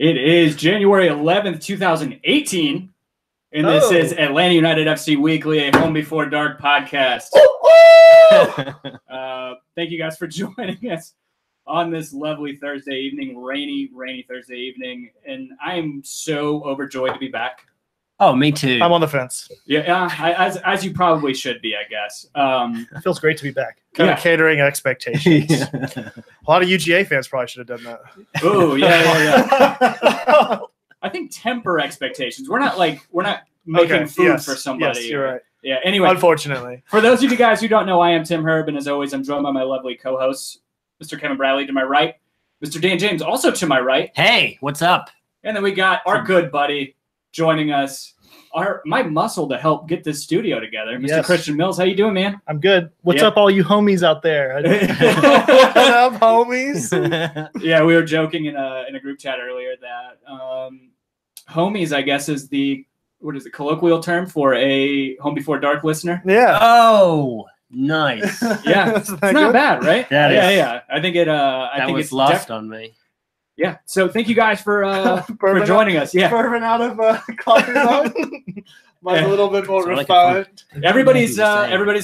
It is January 11th, 2018, and this is Atlanta United FC Weekly, a Home Before Dark podcast. Thank you guys for joining us on this lovely Thursday evening, rainy Thursday evening, and I am so overjoyed to be back. Oh, me too. I'm on the fence. Yeah, as you probably should be, I guess. It feels great to be back. Kind of catering expectations. A lot of UGA fans probably should have done that. Oh, yeah. I think temper expectations. We're not making food for somebody. Yes, you're right. Yeah. Anyway, unfortunately, for those of you guys who don't know, I am Tim Herb, and as always, I'm joined by my lovely co-hosts, Mr. Kevin Bradley to my right, Mr. Dan James also to my right. Hey, what's up? And then we got our good buddy joining us. My muscle to help get this studio together, Mr. Christian Mills. How you doing, man? I'm good. What's up, all you homies out there? What up, homies? Yeah, we were joking in a group chat earlier that homies, I guess, is the colloquial term for a Home Before Dark listener. Yeah. Oh, nice. Yeah, it's not bad, right? Yeah. I think it. I think it's lost on me. Yeah, so thank you guys for joining us. Yeah, bourbon out of coffee mug. Mine's a little bit more refined. Everybody's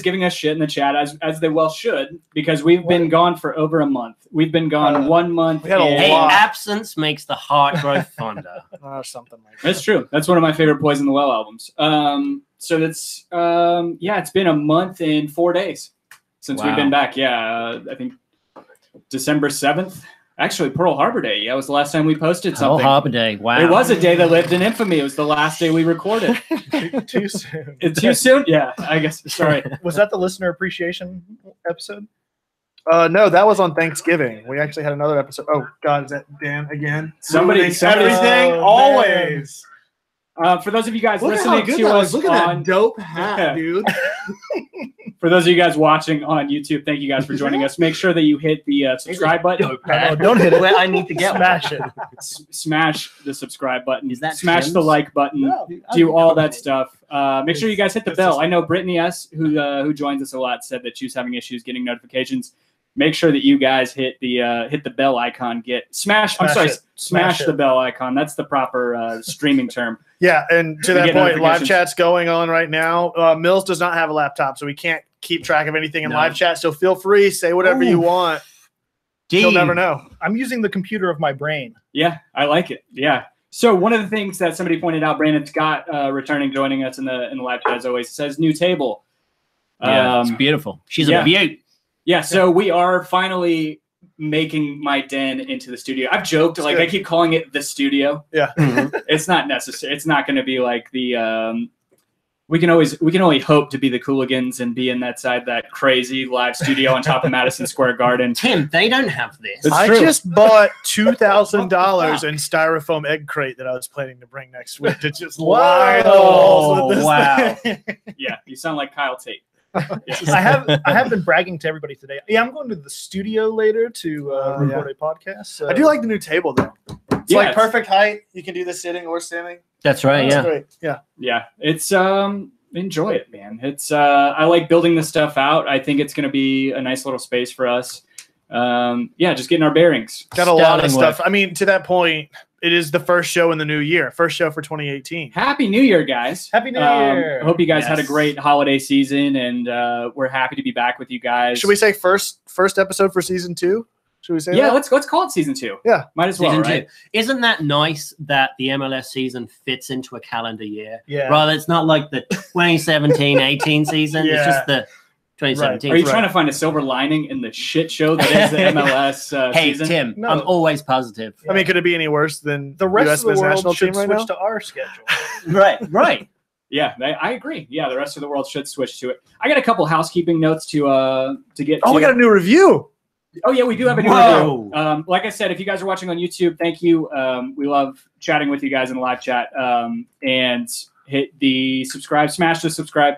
giving us shit in the chat as they well should, because we've been gone for over a month. We've been gone 1 month. Hey, absence makes the heart grow fonder. Or something like that. That's true. That's one of my favorite Poison the Well albums. So that's it's been a month and 4 days since we've been back. Yeah, I think December 7th. Actually, Pearl Harbor Day. Yeah, it was the last time we posted something. Pearl Harbor Day. Wow. It was a day that lived in infamy. It was the last day we recorded. Too soon. Too soon? Yeah, I guess. Sorry. Was that the listener appreciation episode? No, that was on Thanksgiving. We actually had another episode. Oh, God, is that Dan again? Somebody everything, always. For those of you guys listening to us, look at that dope hat, dude. For those of you guys watching on YouTube, thank you guys for joining us. Make sure that you hit the subscribe button. No, don't hit it. I need to get smash it. Smash the subscribe button. Is that smash Tim's? The like button. No, do all that stuff. Make sure you guys hit the bell. I know Brittany S, who joins us a lot, said that she was having issues getting notifications. Make sure that you guys hit the bell icon. Smash the bell icon. That's the proper streaming term. Yeah, and to that point, live chat's going on right now. Mills does not have a laptop, so we can't keep track of anything in live chat. So feel free, say whatever you want. You'll never know. I'm using the computer of my brain. Yeah, I like it. Yeah. So one of the things that somebody pointed out, Brandon Scott, returning, joining us in the live chat as always, says new table. Yeah, it's beautiful. She's a beaut. Yeah, so we are finally making my den into the studio. I've joked, I keep calling it the studio. Yeah. It's not necessary. It's not going to be like the we can only hope to be the Cooligans and be in that crazy live studio on top of Madison Square Garden. Tim, they don't have this. I just bought $2,000 in styrofoam egg crate that I was planning to bring next week to just line the walls with this thing. Yeah, you sound like Kyle Tate. Yeah. I have been bragging to everybody today. Yeah, I'm going to the studio later to record a podcast. So. I do like the new table though. It's like perfect height. You can do this sitting or standing. That's right. That's great. Yeah. It's enjoy it, man. It's I like building this stuff out. I think it's going to be a nice little space for us. Just getting our bearings. Got a lot of stuff. I mean, to that point, it is the first show in the new year. First show for 2018. Happy New Year, guys. Happy New Year. I hope you guys had a great holiday season, and we're happy to be back with you guys. Should we say first episode for season 2? Should we say that? Yeah, let's call it season 2. Yeah. Might as well, season right? 2. Isn't that nice that the MLS season fits into a calendar year? Yeah. Rather, it's not like the 2017-18 season. It's just the 2017. Are you trying to find a silver lining in the shit show that is the MLS hey, season? Tim, no. I'm always positive. I mean, could it be any worse than the rest of the world national should team switch right to our schedule? Right. Yeah, I agree. Yeah, the rest of the world should switch to it. I got a couple housekeeping notes to get. Oh, we got a new review. Oh yeah, we do have a new review. Like I said, if you guys are watching on YouTube, thank you. We love chatting with you guys in the live chat. And hit the subscribe, smash the subscribe.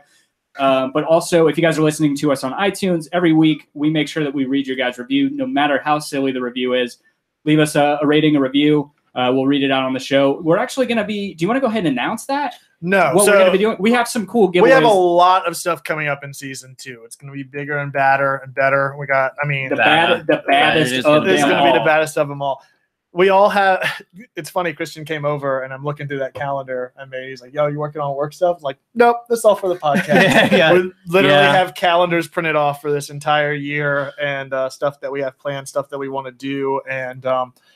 But also, if you guys are listening to us on iTunes, every week we make sure that we read your guys' review, no matter how silly the review is. Leave us a rating, a review. We'll read it out on the show. We're actually going to be. Do you want to go ahead and announce that? No. What we're going to be doing? We have some cool giveaways. We have a lot of stuff coming up in season 2. It's going to be bigger and badder and better. We got. I mean, the baddest of them all. It's going to be the baddest of them all. we all have. It's funny. Christian came over, and I'm looking through that calendar, and he's like, "Yo, you working on work stuff?" I'm like, nope, that's all for the podcast. We literally have calendars printed off for this entire year, and stuff that we have planned, stuff that we want to do, and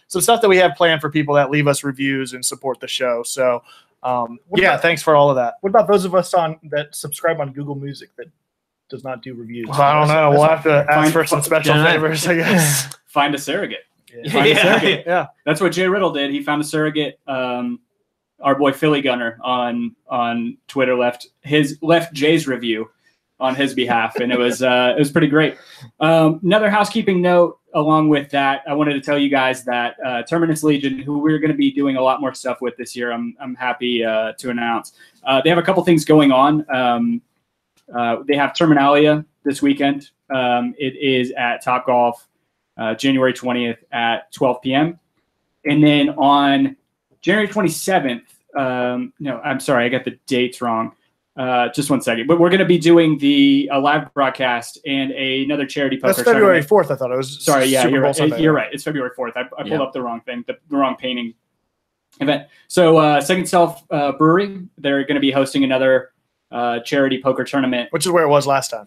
some stuff that we have planned for people that leave us reviews and support the show. So, thanks for all of that. What about those of us that subscribe on Google Music that does not do reviews? Well, I don't know. We'll have to ask for some special favors, I guess. Find a surrogate. Find a surrogate. Yeah, that's what Jay Riddle did. He found a surrogate. Our boy Philly Gunner on Twitter left Jay's review on his behalf, and it was pretty great. Another housekeeping note along with that, I wanted to tell you guys that Terminus Legion, who we're going to be doing a lot more stuff with this year, I'm happy to announce. They have a couple things going on. They have Terminalia this weekend. It is at Topgolf. January 20th at 12 p.m. And then on January 27th, no, I'm sorry, I got the dates wrong. Just one second. But we're going to be doing a live broadcast and another charity poker. That's February 4th, I thought it was. Sorry, yeah, Super you're Bowl right. Sunday. You're right. It's February 4th. I pulled up the wrong thing, the wrong painting event. So Second Self Brewery, they're going to be hosting another charity poker tournament. Which is where it was last time.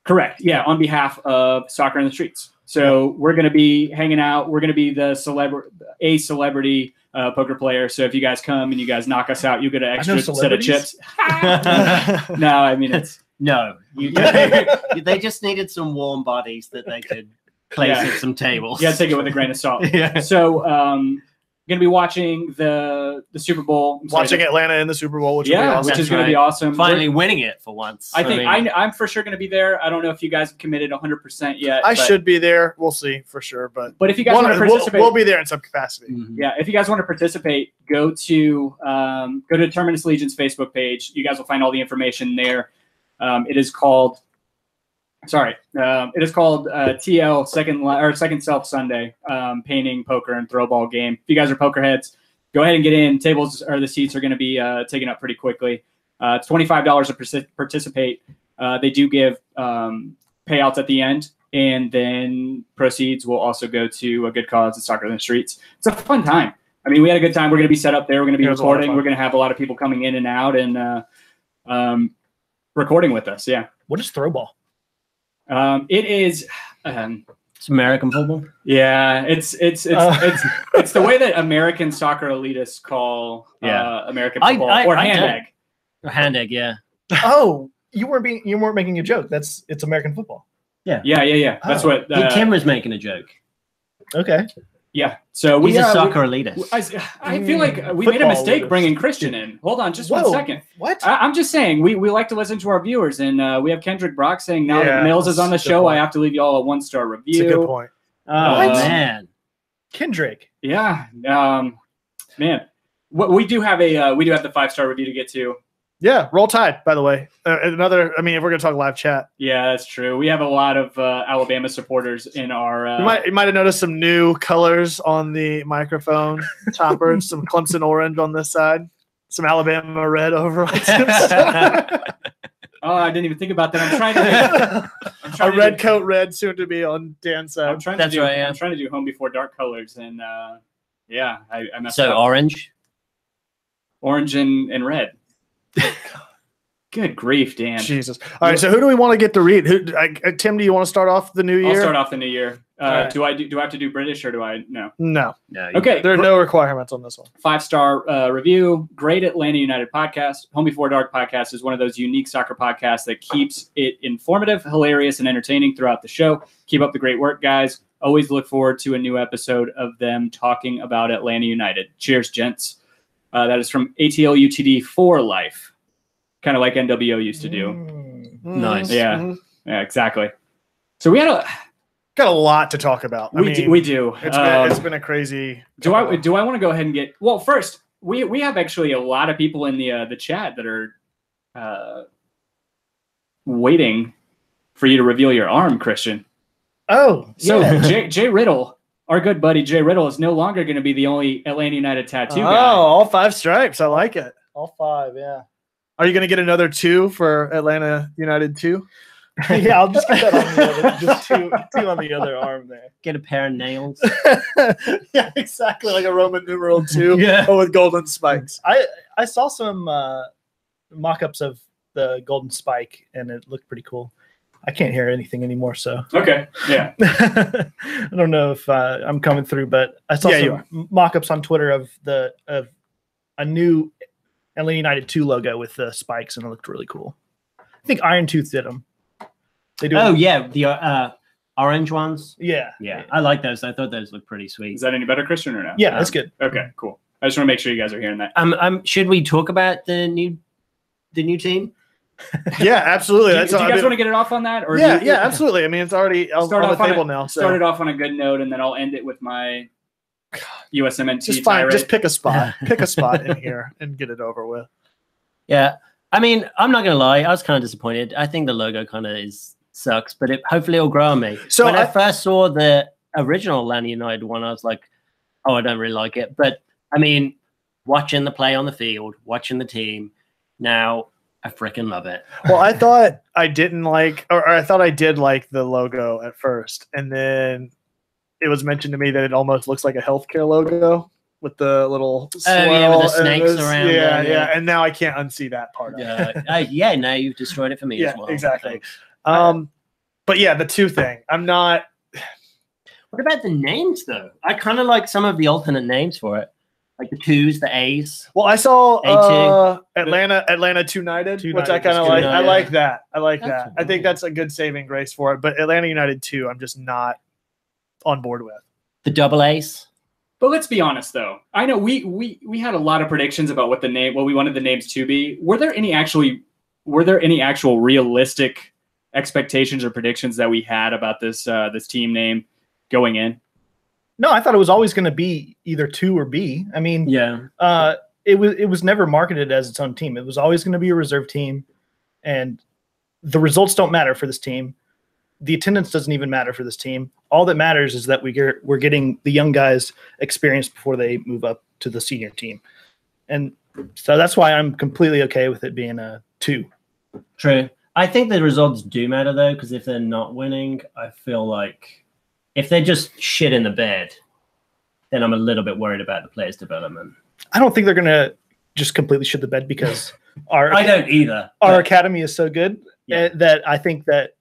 Correct. Yeah, on behalf of Soccer in the Streets. So we're going to be hanging out. We're going to be the celebrity poker player. So if you guys come and you guys knock us out, you get an extra set of chips. No, I mean no. They just needed some warm bodies that they could place at some tables. Yeah, take it with a grain of salt. So going to be watching the Super Bowl. Watching Atlanta in the Super Bowl, which is going to be awesome. Finally winning it for once. I'm for sure going to be there. I don't know if you guys have committed 100% yet. I should be there. We'll see for sure. But if you guys want to participate, we'll be there in some capacity. Mm-hmm. Yeah, if you guys want to participate, go to Terminus Legion's Facebook page. You guys will find all the information there. It is called TL Second Self Sunday, painting, poker, and throw ball game. If you guys are poker heads, go ahead and get in. Tables or the seats are going to be taken up pretty quickly. It's $25 to participate. They do give payouts at the end, and then proceeds will also go to a good cause at Soccer in the Streets. It's a fun time. I mean, we had a good time. We're going to be set up there. We're going to be recording. We're going to have a lot of people coming in and out and recording with us. Yeah. What is throw ball? It is. It's American football. Yeah, it's the way that American soccer elitists call American football or hand egg. Or hand egg, yeah. Oh, you weren't making a joke. It's American football. Yeah. That's what Kim was making a joke. Okay. Yeah. So he's a soccer elitist. I feel like we made a mistake bringing Christian in. Hold on, just 1 second. What? I'm just saying we like to listen to our viewers, and we have Kendrick Brock saying now that Mills is on the show, I have to leave you all a 1-star review. That's a good point. Oh man, Kendrick. Yeah. Man, we do have the 5-star review to get to. Yeah, roll tide, by the way. If we're going to talk live chat. Yeah, that's true. We have a lot of Alabama supporters in our... You might have noticed some new colors on the microphone topper, some Clemson orange on this side, some Alabama red over on this side. Oh, I didn't even think about that. I'm trying to a red coat red soon to be on Dan's side. I'm trying to do Home Before Dark colors, and I messed up. So orange and red. Good grief, Dan. Jesus. All right, so who do we want to get to read? Tim, do you want to start off the new year? I'll start off the new year. Right. Do I have to do British or do I no? No. Okay. There are no requirements on this one. 5-star review. Great Atlanta United podcast. Home Before Dark podcast is one of those unique soccer podcasts that keeps it informative, hilarious, and entertaining throughout the show. Keep up the great work, guys. Always look forward to a new episode of them talking about Atlanta United. Cheers, gents. That is from ATLUTD for life, kind of like NWO used to do. Nice. Yeah, yeah, exactly. So we got a lot to talk about. We do. It's been a crazy. Do I want to go ahead and get? Well, first we have actually a lot of people in the chat that are waiting for you to reveal your arm, Christian. Oh, so yeah. Jay Riddle. Our good buddy Jay Riddle is no longer going to be the only Atlanta United tattoo guy. Oh, all 5 stripes. I like it. All 5, yeah. Are you going to get another 2 for Atlanta United 2? Yeah, I'll just get that on the other, just two on the other arm there. Get a pair of nails. Yeah, exactly, like a Roman numeral 2, Yeah. but with golden spikes. I saw some mock-ups of the golden spike, and it looked pretty cool. I can't hear anything anymore, so. Okay, yeah. I don't know if I'm coming through, but I saw some mock-ups on Twitter of a new Atlanta United 2 logo with the spikes, and it looked really cool. I think Iron Tooth did them. They do. Oh yeah, the orange ones. Yeah, I like those. I thought those looked pretty sweet. Is that any better, Christian, or no? Yeah, that's good. Okay, cool. I just want to make sure you guys are hearing that. Should we talk about the new team? Yeah, absolutely. Do you guys want to get it off on that? Or yeah, absolutely. I mean, it's already on the table now. So. Started off on a good note, and then I'll end it with my USMNT. Just fine. Just pick a spot. Pick a spot in here and get it over with. Yeah. I mean, I'm not going to lie. I was kind of disappointed. I think the logo kind of sucks, but hopefully it'll grow on me. So when I first saw the original Atlanta United one, I was like, oh, I don't really like it. But, I mean, watching the play on the field, watching the team, now I freaking love it. Well, I thought I didn't like – or I thought I did like the logo at first, and then it was mentioned to me that it almost looks like a healthcare logo. With the little with the snakes around. Yeah. And now I can't unsee that part of it. Yeah, now you've destroyed it for me as well. Exactly. But yeah, the 2 thing. I'm not. What about the names though? I kind of like some of the alternate names for it, like the 2s, the A's. Well, I saw Atlanta 2-United, which I kind of like. I like that. I think that's a good saving grace for it. But Atlanta United 2, I'm just not on board with. The double A's. But let's be honest, though. I know we had a lot of predictions about what we wanted the names to be. Were there any actual realistic expectations or predictions that we had about this team name going in? No, I thought it was always going to be either 2 or B. I mean, it was never marketed as its own team. It was always going to be a reserve team, and the results don't matter for this team. The attendance doesn't even matter for this team. All that matters is that we're getting the young guys experience before they move up to the senior team. And so that's why I'm completely okay with it being a 2. True. I think the results do matter, though, because if they're not winning, I feel like if they're just shit in the bed, then I'm a little bit worried about the players' development. I don't think they're going to just completely shit the bed because I don't either. Our academy is so good. Yeah. That I think that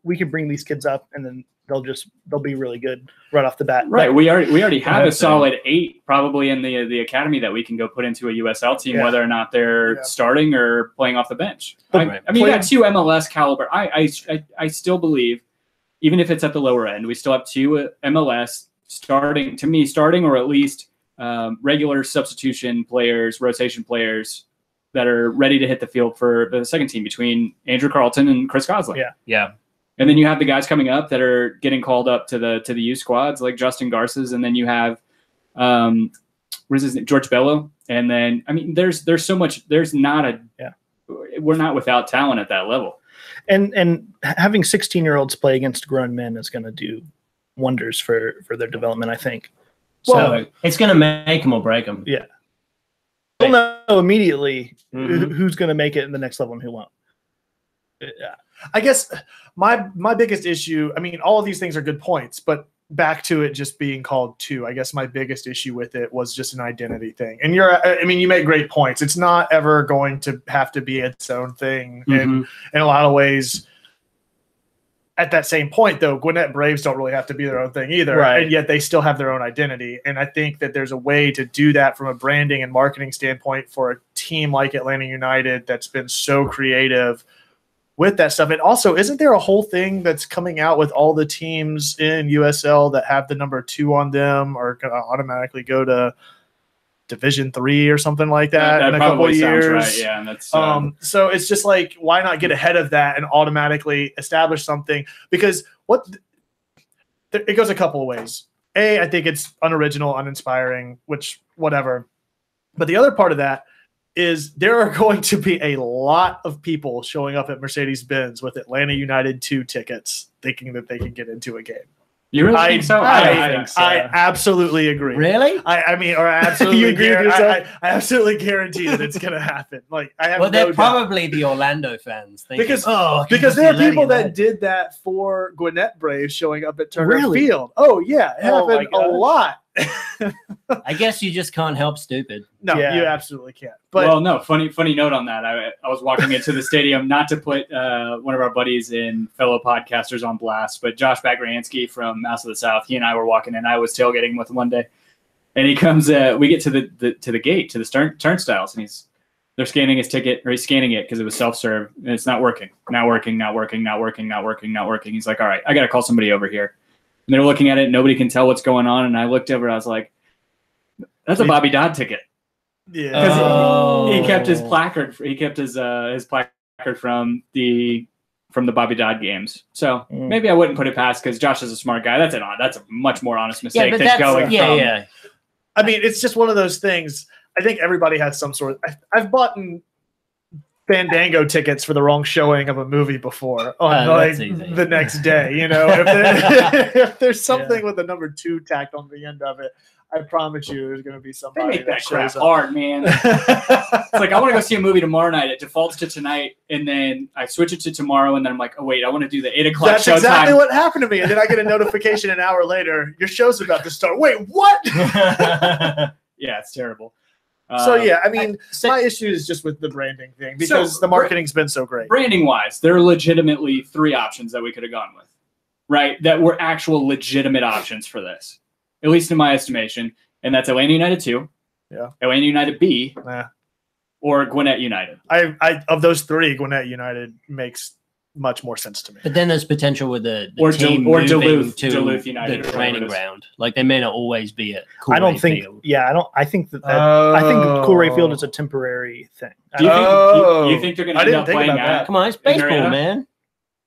we can bring these kids up and then they'll be really good right off the bat. Right. We already have a solid 8 probably in the academy that we can go put into a USL team, whether or not they're starting or playing off the bench. I mean, you got 2 MLS caliber. I still believe, even if it's at the lower end, we still have 2 MLS starting or at least regular substitution players, rotation players that are ready to hit the field for the second team between Andrew Carlton and Chris Gosling. Yeah. And then you have the guys coming up that are getting called up to the U squads like Justin Garces, and then you have what is his name? George Bello. And then I mean there's so much. There's not we're not without talent at that level. And having 16-year-olds play against grown men is going to do wonders for their development, I think. So it's going to make them or break them. Yeah. We'll know immediately who's going to make it in the next level and who won't. Yeah. I guess my biggest issue, I mean, all of these things are good points, but back to it just being called 2, I guess my biggest issue with it was just an identity thing. And you make great points. It's not ever going to have to be its own thing. And in a lot of ways, at that same point, though, Gwinnett Braves don't really have to be their own thing either. Right. And yet they still have their own identity. And I think that there's a way to do that from a branding and marketing standpoint for a team like Atlanta United that's been so creative with that stuff. And also, isn't there a whole thing that's coming out with all the teams in USL that have the number 2 on them are going to automatically go to Division 3 or something like that in a couple of years? Right. Yeah, and that's so it's just like, why not get ahead of that and automatically establish something? Because it goes a couple of ways. I think it's unoriginal, uninspiring, which whatever. But the other part of that is there are going to be a lot of people showing up at Mercedes-Benz with Atlanta United 2 tickets thinking that they can get into a game. You really think so? I think so. I absolutely agree. Really? I mean, or I absolutely You agree with yourself? I absolutely guarantee that it's going to happen. Like, I have well, no they're probably the Orlando fans. Because there are people that did that for Gwinnett Braves showing up at Turner Field. Oh, yeah. It happened a lot. I guess you just can't help stupid. No, you absolutely can't. But well, no, funny note on that. I was walking into the stadium, not to put one of our buddies and fellow podcasters on blast, but Josh Bagriansky from Mouse of the South, he and I were walking in. I was tailgating with him one day, and he comes. We get to the gate, to the turnstiles, and they're scanning his ticket, or he's scanning it because it was self-serve, and it's not working. Not working. He's like, all right, I got to call somebody over here. And they're looking at it. Nobody can tell what's going on. And I looked over. I was like, that's a Bobby Dodd ticket. Yeah. He kept his placard. He kept his placard from the Bobby Dodd games. So maybe I wouldn't put it past, because Josh is a smart guy. That's a much more honest mistake than going from. I mean, it's just one of those things. I think everybody has some sort of. I've bought Fandango tickets for the wrong showing of a movie before on the next day. You know, if there's something with the number 2 tacked on the end of it, I promise you there's going to be somebody they make that crap hard, man. It's like, I want to go see a movie tomorrow night. It defaults to tonight, and then I switch it to tomorrow, and then I'm like, oh wait, I want to do the 8 o'clock That's show exactly time. what happened to me, and then I get a notification an hour later, your show's about to start. Wait, what? Yeah, it's terrible. So yeah, I mean, my issue is just with the branding thing, because the marketing's been so great. Branding wise, there are legitimately 3 options that we could have gone with, right? That were actual legitimate options for this, at least in my estimation, and that's Atlanta United 2, Atlanta United B, or Gwinnett United. I of those 3, Gwinnett United makes much more sense to me. But then there's potential with the or team or Duluth United, the training ground. Like, they may not always be at Cool I don't Ray think. Field. Yeah, I don't. I think I think Cool Ray Field is a temporary thing. Do you think they're going to end up playing out? Come on, it's baseball, man.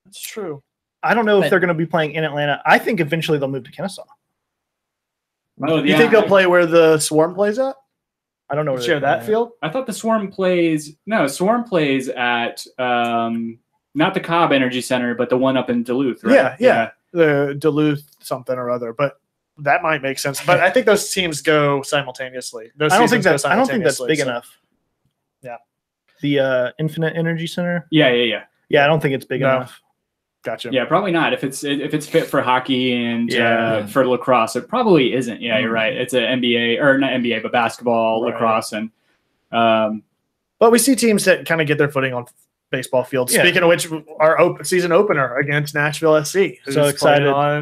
That's true. I don't know if they're going to be playing in Atlanta. I think eventually they'll move to Kennesaw. You think they'll play where the Swarm plays at? I don't know. Share that field? I thought the Swarm plays at not the Cobb Energy Center, but the one up in Duluth, right? Yeah. The Duluth something or other, but that might make sense. But I think those teams go simultaneously. I don't think that's big enough. Yeah. The Infinite Energy Center. Yeah. Yeah, I don't think it's big enough. Gotcha. Yeah, probably not. If it's fit for hockey and for lacrosse, it probably isn't. Yeah, you're right. It's an NBA, or not NBA, but basketball, lacrosse, and. But we see teams that kind of get their footing on baseball fields. Yeah. Speaking of which, our season opener against Nashville SC. So excited! I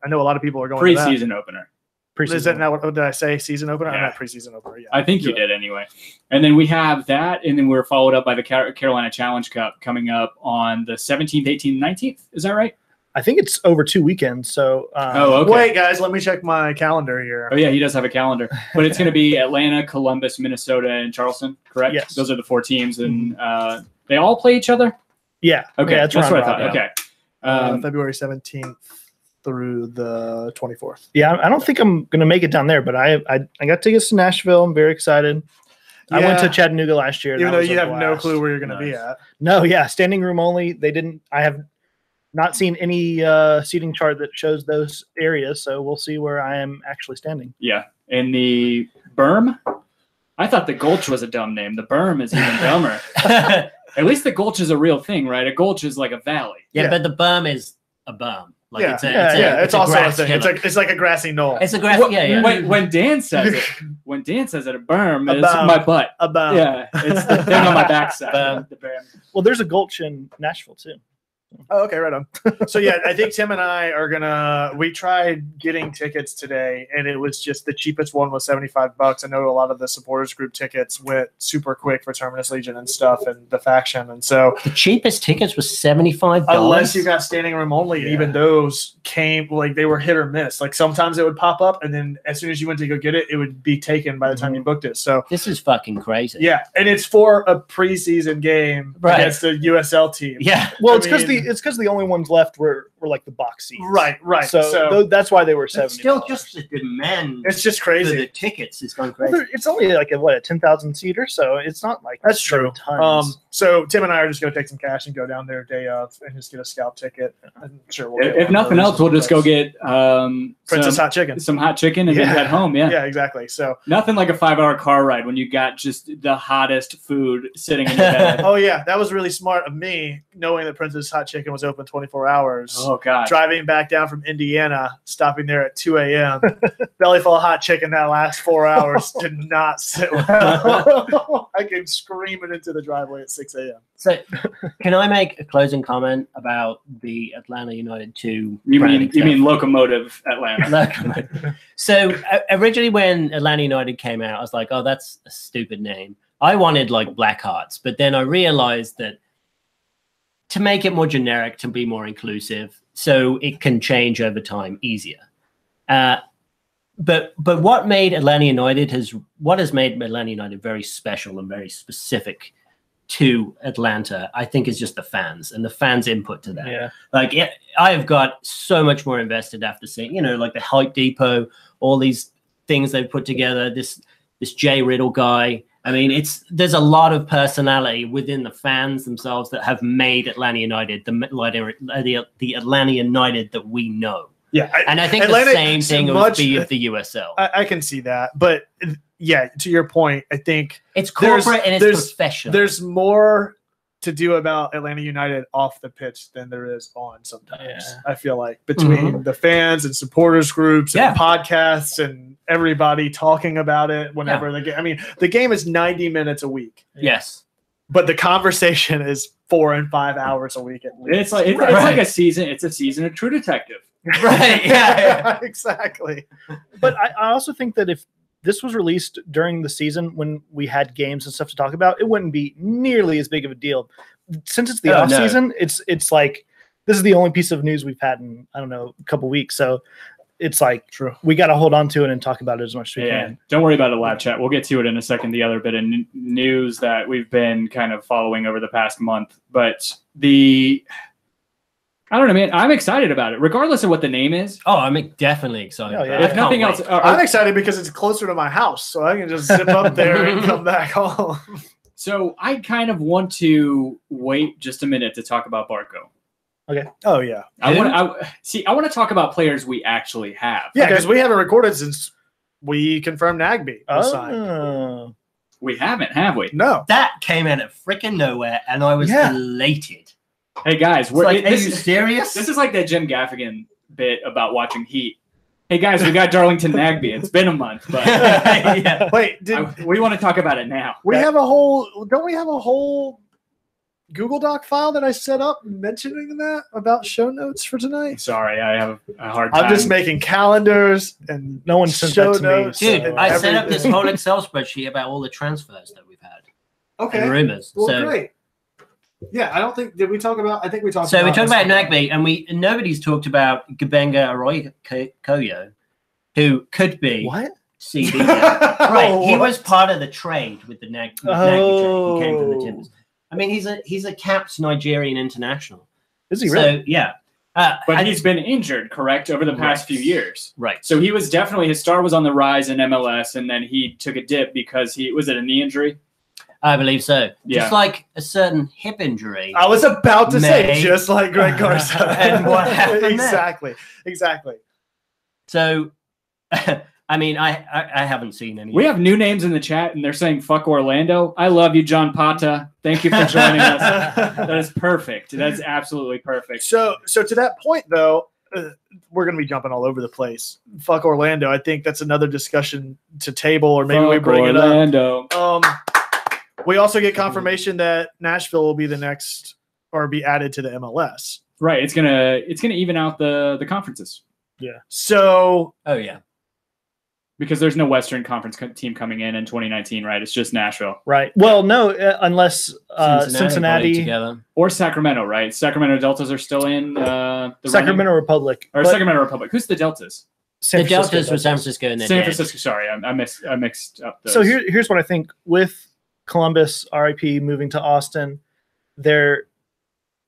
know a lot of people are going. Preseason opener. Is that now? What did I say? Season opener? Yeah. I'm not preseason opener. Yeah, I think you did anyway. And then we have that, and then we're followed up by the Carolina Challenge Cup coming up on the 17th, 18th, 19th. Is that right? I think it's over 2 weekends. So, okay. Wait, guys, let me check my calendar here. Oh yeah, he does have a calendar, but it's going to be Atlanta, Columbus, Minnesota, and Charleston. Correct? Yes. Those are the 4 teams, and they all play each other. Yeah. Okay, yeah, that's what I thought. Yeah. Okay. February 17th through the 24th. Yeah, I don't think I'm going to make it down there, but I got tickets to Nashville. I'm very excited. Yeah. I went to Chattanooga last year. Even though you have no clue where you're going to be at. No, yeah, standing room only. I have not seen any seating chart that shows those areas, so we'll see where I am actually standing. Yeah, and the berm. I thought the Gulch was a dumb name. The berm is even dumber. At least the Gulch is a real thing, right? A Gulch is like a valley. Yeah, but the berm is a berm. Like it's also a thing. It's like a grassy knoll. It's a grass. When Dan says it, a berm is my butt. A berm. Yeah, it's the thing on my backside. The berm. Well, there's a Gulch in Nashville too. Oh, okay, right on. So yeah, I think Tim and I are we tried getting tickets today, and it was just the cheapest one was $75. I know a lot of the supporters group tickets went super quick for Terminus Legion and stuff, and the faction, and so the cheapest tickets was $75. Unless you got standing room only, even those came they were hit or miss. Like sometimes it would pop up, and then as soon as you went to go get it, it would be taken by the time you booked it. So this is fucking crazy. Yeah, and it's for a preseason game against the USL team. Yeah, well, it's because the because the only ones left were like the box seats. Right. So that's why they were $70. Still, just the demand. It's just crazy. For the tickets is going crazy. Well, it's only like a 10,000 seater, so it's not like that's true. Tons. So Tim and I are just going to take some cash and go down there day of and just get a scalp ticket. I'm sure we'll if nothing else, we'll just go get Princess Hot Chicken, some hot chicken, and then head home. Yeah, exactly. So nothing like a 5-hour car ride when you got just the hottest food sitting in your bed. Oh yeah, that was really smart of me, knowing that Princess Hot Chicken was open 24 hours. Oh god, driving back down from Indiana, stopping there at 2 a.m. belly full of hot chicken. That last 4 hours did not sit well. I came screaming into the driveway at 6 a.m. So, can I make a closing comment about the Atlanta United 2? You mean Locomotive Atlanta? Locomotive. So originally, when Atlanta United came out, I was like, "Oh, that's a stupid name." I wanted like Black Hearts, but then I realized that to make it more generic, to be more inclusive, so it can change over time easier. But what made Atlanta United has made Atlanta United very special and very specific to Atlanta, I think, is just the fans and the fans' input to that. Yeah. Like I've got so much more invested after seeing, like the Hype Depot, all these things they've put together, this Jay Riddle guy. I mean, there's a lot of personality within the fans themselves that have made Atlanta United the Atlanta United that we know. Yeah, and I think the same thing would be of the USL. I can see that, but yeah, to your point, I think it's corporate and it's professional. There's more to do about Atlanta United off the pitch than there is on sometimes. Yeah. I feel like between the fans and supporters groups and podcasts and everybody talking about it whenever the game. I mean, the game is 90 minutes a week. Yes. But the conversation is 4 and 5 hours a week at least. It's like a season. It's a season of True Detective. Right. Yeah. Exactly. But I also think that if this was released during the season when we had games and stuff to talk about, it wouldn't be nearly as big of a deal. Since it's the off season, it's like this is the only piece of news we've had in, I don't know, a couple weeks. So it's like we got to hold on to it and talk about it as much as we can. Don't worry about the live chat. We'll get to it in a second. The other bit of news that we've been kind of following over the past month, but I don't know, man. I'm excited about it, regardless of what the name is. Oh, I'm definitely excited. If nothing else, I'm excited because it's closer to my house, so I can just zip up there and come back home. So I kind of want to wait just a minute to talk about Barco. Okay. Oh yeah. I want to talk about players we actually have. Yeah, because we haven't recorded since we confirmed Nagby was signed. We haven't, have we? No. That came out of freaking nowhere, and I was elated. Hey guys, are you serious? This is like that Jim Gaffigan bit about watching Heat. Hey guys, we got Darlington Nagby. It's been a month, but wait, we want to talk about it now. Don't we have a whole Google Doc file that I set up mentioning that about show notes for tonight? Sorry, I have a hard time. I'm just making calendars and no one sent that to me. Dude, I set up this whole Excel spreadsheet about all the transfers that we've had. Okay. And rumors. Well, great. Yeah, I don't think we talked about So we talked about Nagby, and nobody's talked about Gabenga Arroyo, who could be CD. Right, he was part of the trade with the Nagby trade. He came from the Timbers. I mean, he's a capped Nigerian international. Is he really? So yeah. But he's been injured, correct, over the past few years. Right. So he was his star was on the rise in MLS, and then he took a dip because was it a knee injury? I believe so. Yeah. Just like a certain hip injury. I was about to say, just like Greg Garza. And what happened Exactly. So, I mean, I haven't seen any. We have new names in the chat, and they're saying, fuck Orlando. I love you, John Pata. Thank you for joining us. That is perfect. That's absolutely perfect. So to that point, though, we're going to be jumping all over the place. Fuck Orlando. I think that's another discussion to table, or maybe we bring Orlando. It up. We also get confirmation that Nashville will be the next, or be added to the MLS. Right. It's gonna even out the conferences. Yeah. So. Oh yeah. Because there's no Western Conference team coming in 2019, right? It's just Nashville. Right. Well, no, unless Cincinnati together. Or Sacramento, right? Sacramento Deltas are still in the Sacramento running. Republic. Or Sacramento Republic. Who's the Deltas? The Deltas were San Francisco and San Francisco. Sorry, I mixed up those. So here's what I think with Columbus, RIP, moving to Austin, they're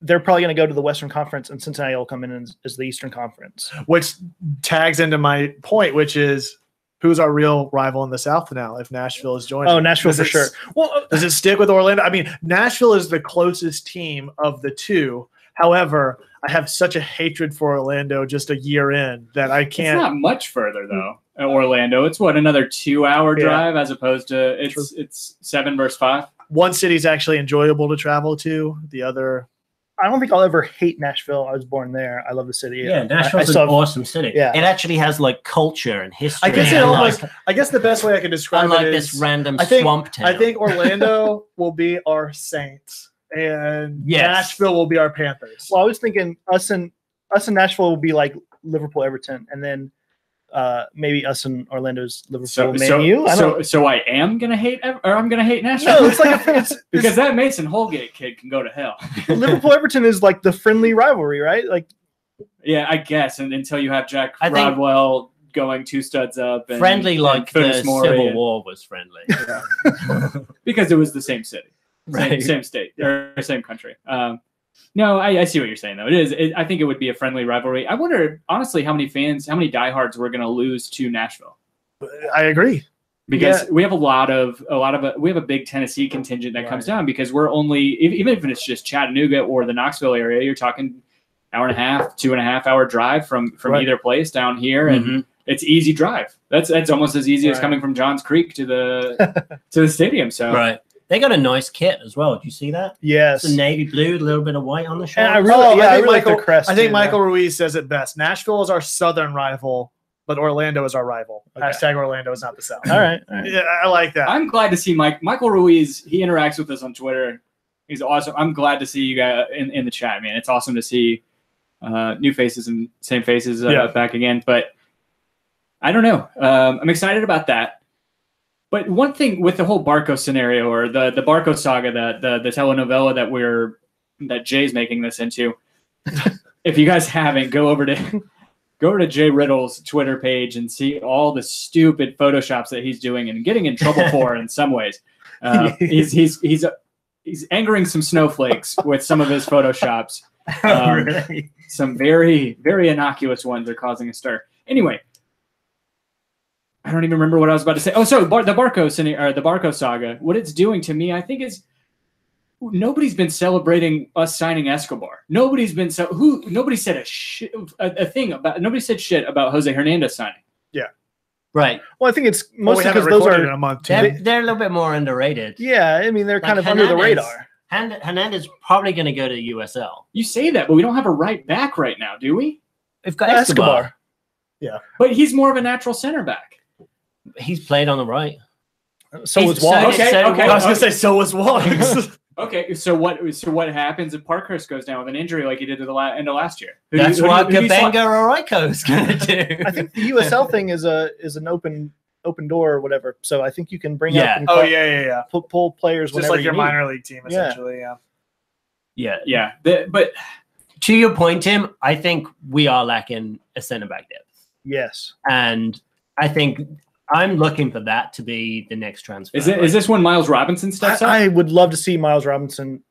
they're probably going to go to the Western Conference, and Cincinnati will come in as the Eastern Conference. Which tags into my point, which is who's our real rival in the South now if Nashville is joining? Oh, Nashville for sure. Well, does it stick with Orlando? I mean, Nashville is the closest team of the two. However, I have such a hatred for Orlando just a year in that I can't. It's not much further, though. Orlando, it's what, another 2-hour drive as opposed to it's 7 versus 5? One city's actually enjoyable to travel to. The other, I don't think I'll ever hate Nashville. I was born there. I love the city. Yeah, Nashville's an awesome city. Yeah. It actually has like culture and history. I guess the best way I can describe it is this random swamp town. I think Orlando will be our Saints and Nashville will be our Panthers. Well, I was thinking us and Nashville will be like Liverpool, Everton, and then maybe us and Orlando's Liverpool, Man U. So I am gonna hate, or I'm gonna hate Nashville. No, it's like because that Mason Holgate kid can go to hell. Liverpool Everton is like the friendly rivalry, right? Like, yeah, I guess, and until you have Jack Rodwell going 2 studs up, and friendly like the Civil War was friendly, because it was the same city, right? Same state or same country. No, I see what you're saying, though. I think it would be a friendly rivalry. I wonder, honestly, how many diehards we're going to lose to Nashville. I agree. Because we have we have a big Tennessee contingent that comes down because we're only, even if it's just Chattanooga or the Knoxville area, you're talking 1.5, 2.5-hour drive from either place down here. And it's easy drive. That's almost as easy as coming from Johns Creek to the stadium. So right. They got a nice kit as well. Did you see that? Yes. It's a navy blue, a little bit of white on the shoulders. I like the crest. I think Michael Ruiz says it best. Nashville is our southern rival, but Orlando is our rival. Okay. Hashtag Orlando is not the South. All right. Yeah, I like that. I'm glad to see Michael Ruiz. He interacts with us on Twitter. He's awesome. I'm glad to see you guys in the chat, man. It's awesome to see new faces and same faces back again. But I don't know. I'm excited about that. But one thing with the whole Barco scenario or the Barco saga, the telenovela that Jay's making this into, if you guys haven't, go over to Jay Riddle's Twitter page and see all the stupid photoshops that he's doing and getting in trouble for in some ways. He's angering some snowflakes with some of his photoshops. Really? Some very, very innocuous ones are causing a stir. Anyway. I don't even remember what I was about to say. Oh, so the Barco saga. What it's doing to me, I think, is nobody's been celebrating us signing Escobar. Nobody's been nobody said nobody said shit about Jose Hernandez signing. Yeah, right. Well, I think it's mostly because those are in a month. They're a little bit more underrated. Yeah, I mean they're kind of under the radar. Hernandez is probably going to go to USL. You say that, but we don't have a right back right now, do we? We've got Escobar. Yeah, but he's more of a natural center back. He's played on the right. So was Wong. Okay. I was going to say so was Wong. Okay, so what happens if Parkhurst goes down with an injury like he did at the end of last year? That's what Gabenga or Raiko is going to do. I think the USL thing is an open door or whatever. So I think you can bring up and pull players just like your minor league team essentially. Yeah. But to your point, Tim, I think we are lacking a center back depth. Yes, and I think I'm looking for that to be the next transfer. Is this when Miles Robinson steps up? I would love to see Miles Robinson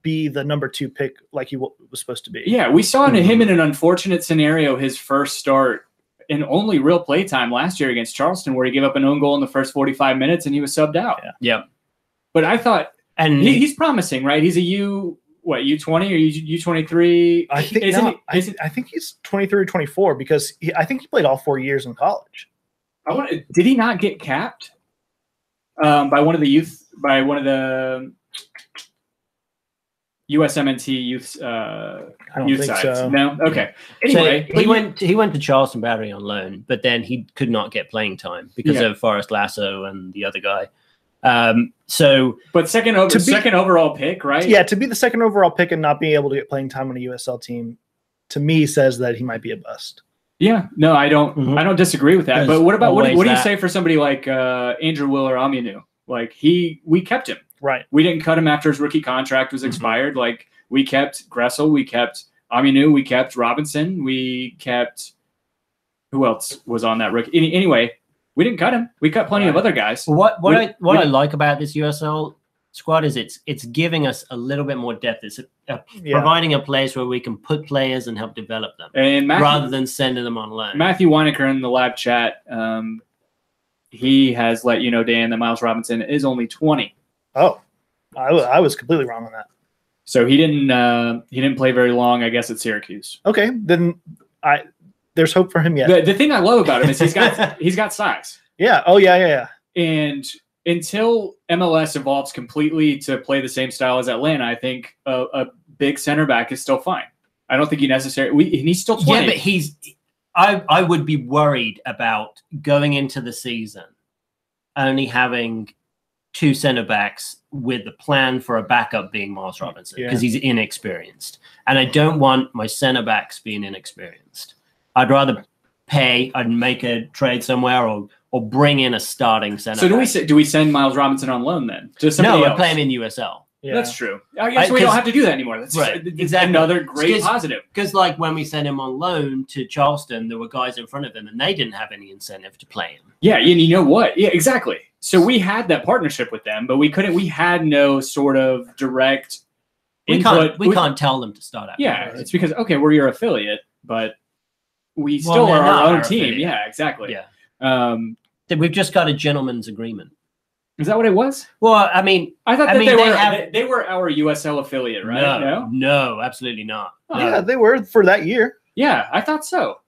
be the number 2 pick like he was supposed to be. Yeah, we saw him in an unfortunate scenario, his first start in only real play time last year against Charleston, where he gave up an own goal in the first 45 minutes and he was subbed out. Yeah. But I thought, and he's promising, right? He's a U20 or U23? I think he's 23 or 24 because I think he played all 4 years in college. Did he not get capped by one of the USMNT youth sides? So. No. Okay. Anyway, so he went to Charleston Battery on loan, but then he could not get playing time because of Forrest Lasso and the other guy. But second overall pick, right? Yeah, to be the second overall pick and not being able to get playing time on a USL team, to me says that he might be a bust. Yeah, no, I don't. I don't disagree with that. But what do you say for somebody like Andrew Willer Aminu? Like we kept him. Right. We didn't cut him after his rookie contract was expired. Like we kept Gressel, we kept Aminu, we kept Robinson, we kept who else was on that rookie? Anyway, we didn't cut him. We cut plenty of other guys. What I like about this USL squad is it's giving us a little bit more depth. It's providing a place where we can put players and help develop them, and rather than sending them on loan. Matthew Weinecker in the live chat, he has let you know, Dan, that Miles Robinson is only 20. Oh, I was completely wrong on that. So he didn't play very long, I guess, at Syracuse. Okay, then there's hope for him yet. The thing I love about him is he's got size. Yeah. Oh yeah. And until MLS evolves completely to play the same style as Atlanta, I think a big center back is still fine. I don't think he necessarily. And he's still 20. Yeah, but I would be worried about going into the season only having 2 center backs with the plan for a backup being Miles Robinson because he's inexperienced, and I don't want my center backs being inexperienced. I'd rather I'd make a trade somewhere or bring in a starting center. So do we send Miles Robinson on loan then? No, I play him in USL. Yeah. That's true. I guess we don't have to do that anymore. That's right. Exactly. Another great positive. Because like when we sent him on loan to Charleston, there were guys in front of him and they didn't have any incentive to play him. Yeah, and you know what? Yeah, exactly. So we had that partnership with them, but we had no sort of direct input. We can't tell them to start out. Yeah, it's because, okay, we're your affiliate, but we still are our own team. Affiliate. Yeah, exactly. Yeah. We've just got a gentleman's agreement. Is that what it was? Well, I mean, I thought they were our USL affiliate, right? No, absolutely not. Oh, no. Yeah, they were for that year. Yeah, I thought so.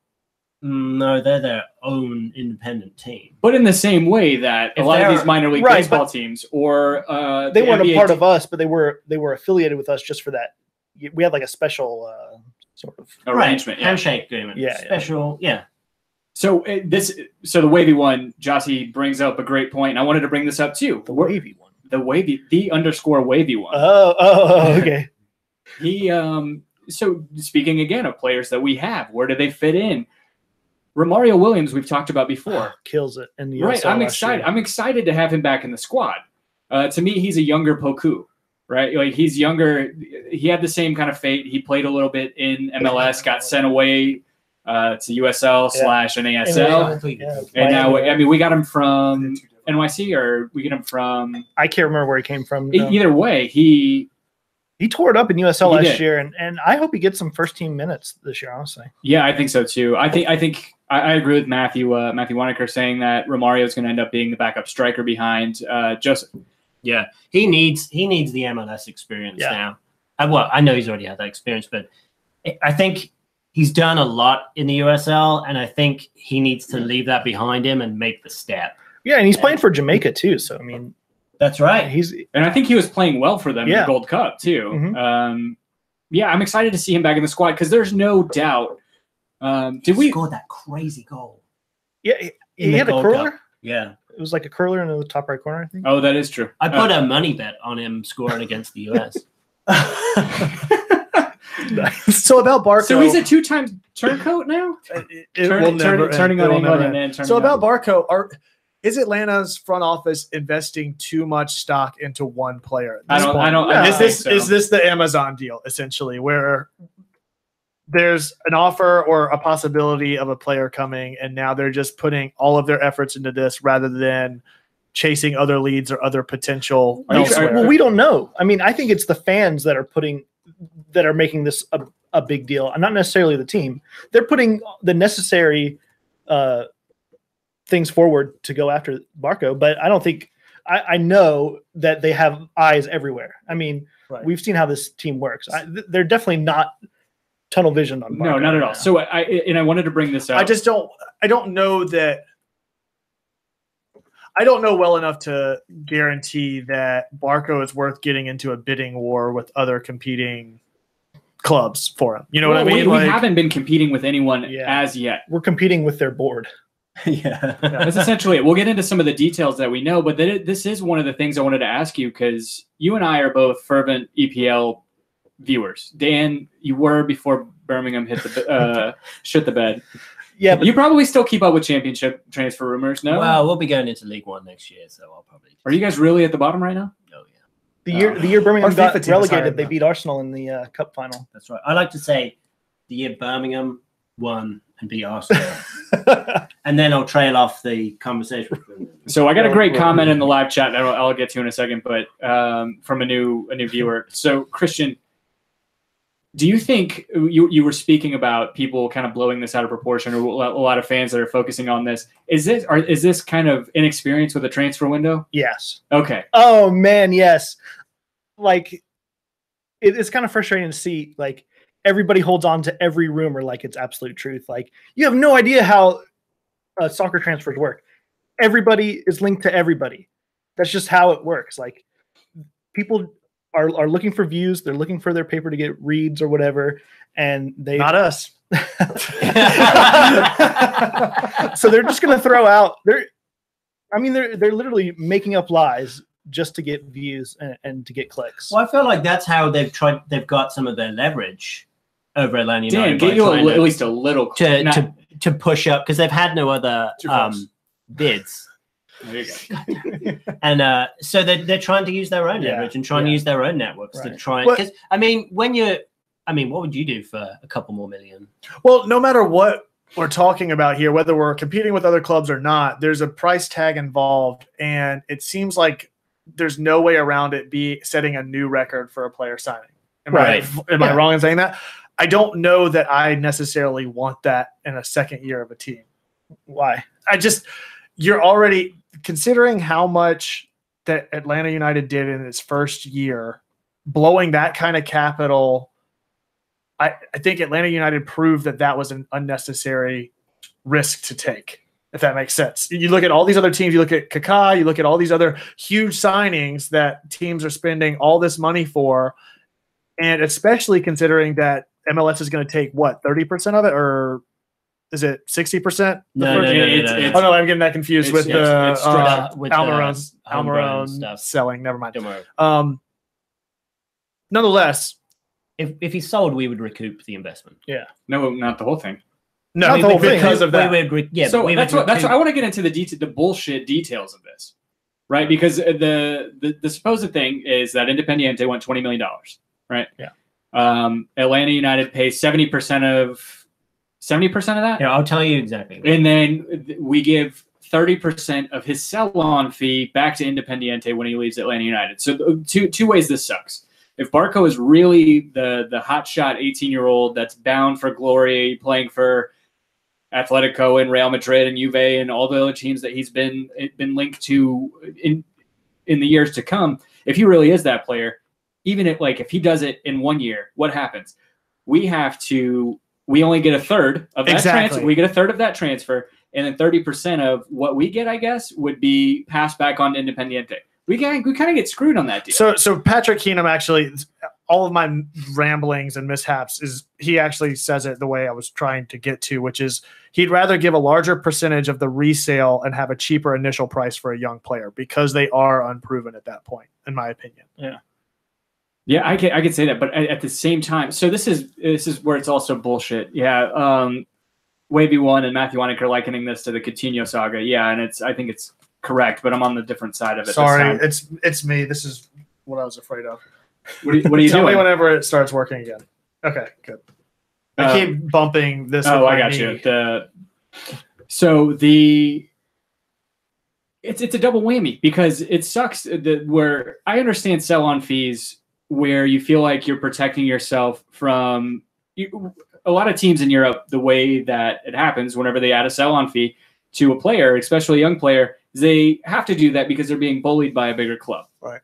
No, they're their own independent team. But in the same way that a lot of these minor league baseball teams or they weren't a part of us, but they were affiliated with us just for that. We had like a special sort of arrangement, handshake agreement. Yeah, special, yeah. So the wavy one, Jossie brings up a great point, and I wanted to bring this up too. The wavy one, the _wavy one. Oh, okay. So speaking again of players that we have, where do they fit in? Romario Williams, we've talked about before, kills it in the right. USL I'm excited. I'm excited to have him back in the squad. To me, he's a younger Poku, right? Like he's younger. He had the same kind of fate. He played a little bit in MLS, got sent away to USL / NASL, and now we got him from NYC, or we get him from. I can't remember where he came from. Either way, he tore it up in USL last year, and I hope he gets some first team minutes this year. Honestly, yeah, I think so too. I think I agree with Matthew Weinecker saying that Romario is going to end up being the backup striker behind Joseph. Yeah, he needs the MLS experience now. Well, I know he's already had that experience, but I think he's done a lot in the USL, and I think he needs to leave that behind him and make the step. Yeah, and he's playing for Jamaica too, so I mean, that's right. And I think he was playing well for them in the Gold Cup too. Mm-hmm. I'm excited to see him back in the squad because there's no doubt. Did we score that crazy goal? Yeah, he had a curler. Cup. Yeah, it was like a curler in the top right corner, I think. Oh, that is true. I put a money bet on him scoring against the US. So about Barco. So he's a 2-time turncoat now. Turning on England and then turning. So about Barco, is Atlanta's front office investing too much stock into one player? I don't. Is this the Amazon deal essentially, where there's an offer or a possibility of a player coming, and now they're just putting all of their efforts into this rather than chasing other leads or other potential elsewhere? Well, we don't know. I mean, I think it's the fans that are making this a big deal, and not necessarily the team. They're putting the necessary things forward to go after Barco, but I don't think I know that they have eyes everywhere. I mean, we've seen how this team works. They're definitely not tunnel vision on Barco. No, not at all. So I wanted to bring this up. I don't know that. I don't know well enough to guarantee that Barco is worth getting into a bidding war with other competing clubs for him. You know what I mean? We haven't been competing with anyone as yet. We're competing with their board. That's essentially it. We'll get into some of the details that we know, but this is one of the things I wanted to ask you because you and I are both fervent EPL viewers. Dan, you were before Birmingham hit the shit the bed. Yeah, but you probably still keep up with championship transfer rumors, no? Well, we'll be going into League One next year, so I'll probably. Are you guys really at the bottom right now? Oh yeah. The year Birmingham got relegated, they beat Arsenal in the cup final. That's right. I like to say, the year Birmingham won and beat Arsenal. And then I'll trail off the conversation. So I got a great comment in the live chat that I'll get to in a second, but from a new viewer. So Christian, do you think you were speaking about people kind of blowing this out of proportion, or a lot of fans that are focusing on this? Is this kind of inexperience with the transfer window? Yes. Okay. Oh man, yes. Like it's kind of frustrating to see like everybody holds on to every rumor like it's absolute truth. Like you have no idea how soccer transfers work. Everybody is linked to everybody. That's just how it works. Like people are looking for views. They're looking for their paper to get reads or whatever. And they not us. So they're just going to throw out they're literally making up lies just to get views and to get clicks. Well, I feel like that's how they've got some of their leverage over Atlanta United. Get you at least a little to push up, because they've had no other bids. There you go. And so they're trying to use their own leverage and trying to use their own networks to try. Because what would you do for a couple more million? Well, no matter what we're talking about here, whether we're competing with other clubs or not, there's a price tag involved, and it seems like there's no way around it setting a new record for a player signing. Am I wrong in saying that? I don't know that I necessarily want that in a second year of a team. Why? You're already considering how much that Atlanta United did in its first year, blowing that kind of capital. I think Atlanta United proved that was an unnecessary risk to take, if that makes sense. You look at all these other teams, you look at Kaká, you look at all these other huge signings that teams are spending all this money for, and especially considering that MLS is going to take, 30% of it, or is it 60%? No. I'm getting that confused with Almiron selling. Never mind. Don't worry. Nonetheless, if he sold, we would recoup the investment. Yeah. No, not the whole thing. No, not the whole thing because of that. So that's what I want to get into the bullshit details of this, right? Because the supposed thing is that Independiente went $20 million, right? Yeah. Atlanta United pays 70% of that. Yeah, I'll tell you exactly. And then we give 30% of his sell-on fee back to Independiente when he leaves Atlanta United. So two ways this sucks. If Barco is really the hotshot 18-year-old that's bound for glory, playing for Atletico and Real Madrid and Juve and all the other teams that he's been linked to in the years to come, if he really is that player, even if he does it in 1 year, what happens? We only get a third of that transfer. We get a third of that transfer, and then 30% of what we get, I guess, would be passed back on to Independiente. We kind of get screwed on that deal. So Patrick Keenum, actually, all of my ramblings and mishaps he actually says it the way I was trying to get to, which is he'd rather give a larger percentage of the resale and have a cheaper initial price for a young player because they are unproven at that point, in my opinion. Yeah. Yeah, I could say that, but at the same time, so this is where it's also bullshit. Yeah, Wavy One and Matthew Wannick are likening this to the Coutinho saga. Yeah, and I think it's correct, but I'm on the different side of it. Sorry, it's me. This is what I was afraid of. What are you Tell doing? me whenever it starts working again. Okay, good. I keep bumping this. Oh, I got you. It's a double whammy because it sucks where I understand sell-on fees where you feel like you're protecting yourself from a lot of teams in Europe. The way that it happens whenever they add a sell-on fee to a player, especially a young player, they have to do that because they're being bullied by a bigger club. Right.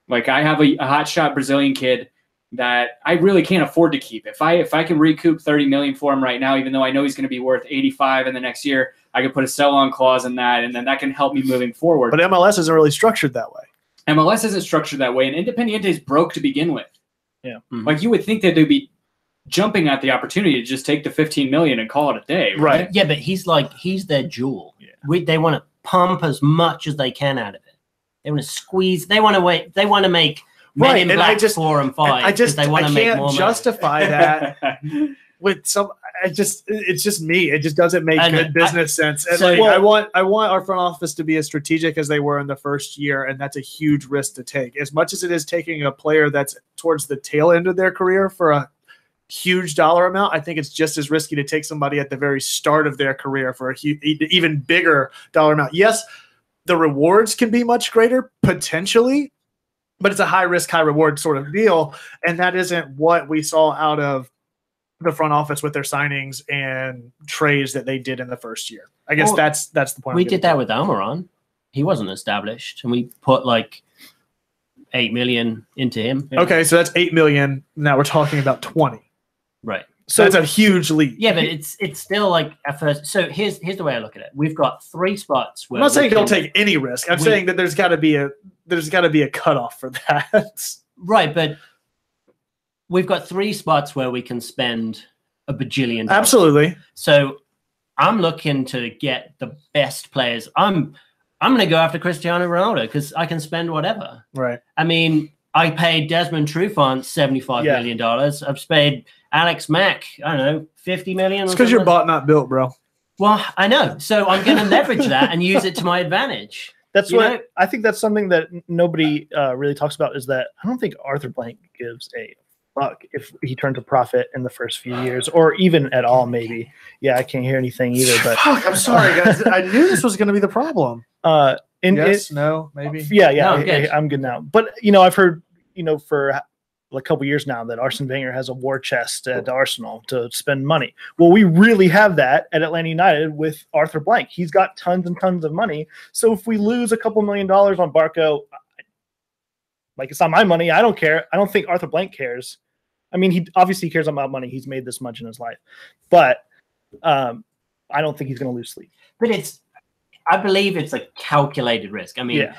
Like I have a hotshot Brazilian kid that I really can't afford to keep. If I can recoup $30 million for him right now, even though I know he's going to be worth 85 in the next year, I could put a sell-on clause in that, and then that can help me moving forward. But MLS isn't really structured that way. MLS isn't structured that way, and Independiente is broke to begin with. Yeah. Mm-hmm. Like you would think that they'd be jumping at the opportunity to just take the $15 million and call it a day. Right. Yeah, but he's their jewel. Yeah. They want to pump as much as they can out of it. They want to squeeze. They want to make Men in Black 4 and 5. They want to make more money. Justify that with some. It's just me. It just doesn't make good business sense. And I want our front office to be as strategic as they were in the first year, and that's a huge risk to take. As much as it is taking a player that's towards the tail end of their career for a huge dollar amount, I think it's just as risky to take somebody at the very start of their career for a even bigger dollar amount. Yes, the rewards can be much greater potentially, but it's a high risk, high reward sort of deal. And that isn't what we saw out of the front office with their signings and trades that they did in the first year. I guess that's the point. We did that with Almiron. He wasn't established, and we put like $8 million into him. Okay, so that's $8 million. Now we're talking about 20. Right. So that's a huge leap. Yeah, but it's still like at first. So here's the way I look at it. We've got 3 spots where I'm not saying don't take any risk. I'm saying that there's got to be a cutoff for that. Right, but we've got 3 spots where we can spend a bajillion. Absolutely. So I'm looking to get the best players. I'm going to go after Cristiano Ronaldo because I can spend whatever. Right. I mean, I paid Desmond Trufant $75 million. I've paid Alex Mack, I don't know, $50 million. It's because you're bought, not built, bro. Well, I know. So I'm going to leverage that and use it to my advantage. That's what I think. That's something that nobody really talks about. Is that I don't think Arthur Blank gives a fuck if he turned a profit in the first few years, or even at all. Maybe. Yeah, I can't hear anything either. But fuck, I'm sorry, guys. I knew this was going to be the problem. Yes, no, maybe. Yeah. No, I'm good now. But I've heard for a couple years now that Arsene Wenger has a war chest at Arsenal to spend money. Well, we really have that at Atlanta United with Arthur Blank. He's got tons and tons of money. So if we lose a couple $1 million on Barco, like it's not my money. I don't care. I don't think Arthur Blank cares. I mean, he obviously cares about money. He's made this much in his life, but I don't think he's going to lose sleep. But I believe it's a calculated risk. I mean,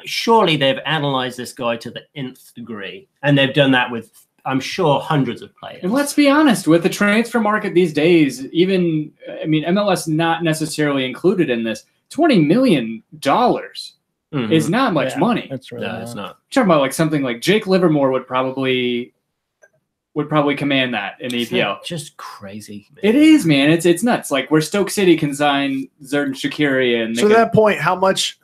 surely they've analyzed this guy to the nth degree, and they've done that with, I'm sure, hundreds of players. And let's be honest, with the transfer market these days, MLS not necessarily included in this, $20 million is not much money. That's right. No, it's not. I'm talking about like something like Jake Livermore would probably command that in the EPL. Just crazy. Man. It is, man. It's nuts. Like where Stoke City can sign Xherdan Shaqiri, and so to that point, how much?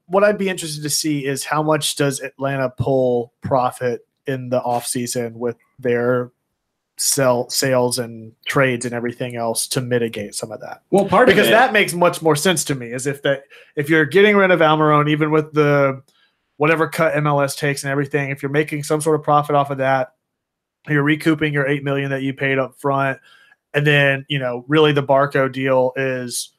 What I'd be interested to see is how much does Atlanta pull profit in the offseason with their sales and trades and everything else to mitigate some of that. Well, because that makes much more sense to me. Is if you're getting rid of Almiron, even with the whatever cut MLS takes and everything, if you're making some sort of profit off of that. You're recouping your $8 million that you paid up front, and then really the Barco deal is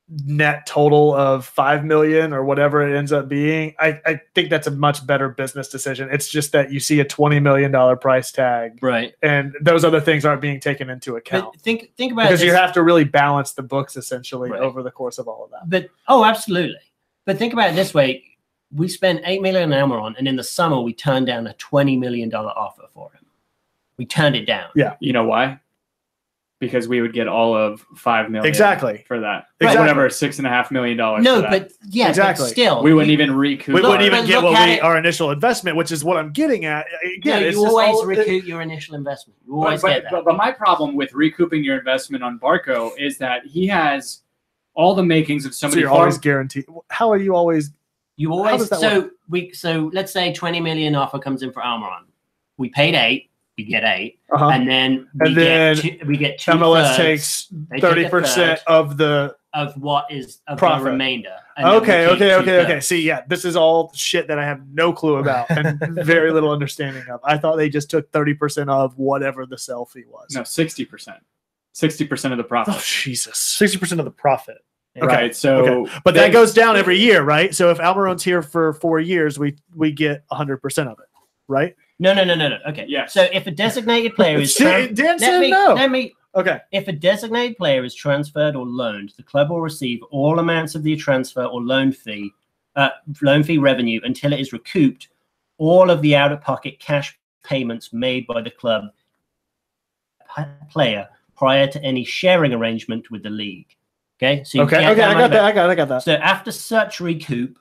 net total of $5 million or whatever it ends up being. I think that's a much better business decision. It's just that you see a $20 million price tag, right? And those other things aren't being taken into account. But think about because you have to really balance the books essentially over the course of all of that. But absolutely. But think about it this way. We spent $8 million on Almiron, and in the summer we turned down a $20 million offer for him. We turned it down. Yeah. You know why? Because we would get all of $5 million for that. Exactly. Whatever, $6.5 million. No, but exactly. But still, we wouldn't even recoup. We wouldn't even get our initial investment, which is what I'm getting at. Again, you always recoup your initial investment. You always get that. But my problem with recouping your investment on Barco is that he has all the makings of somebody. So you're always guaranteed. How are you always? You always so let's say $20 million offer comes in for Almiron. We paid 8, we get 8, and then we get 2 MLS takes 30% of what is of profit. The remainder. Okay. See, this is all shit that I have no clue about and very little understanding of. I thought they just took 30% of whatever the sell fee was. No, 60%. 60% of the profit. Oh Jesus! 60% of the profit. Okay, but that goes down every year, right? So if Almiron's here for 4 years, we get 100% of it, right? No. Okay, yeah. So if a designated player is Dan said no. If a designated player is transferred or loaned, the club will receive all amounts of the transfer or loan fee revenue until it is recouped. All of the out-of-pocket cash payments made by the club player prior to any sharing arrangement with the league. Okay, so I got that. So after such recoup,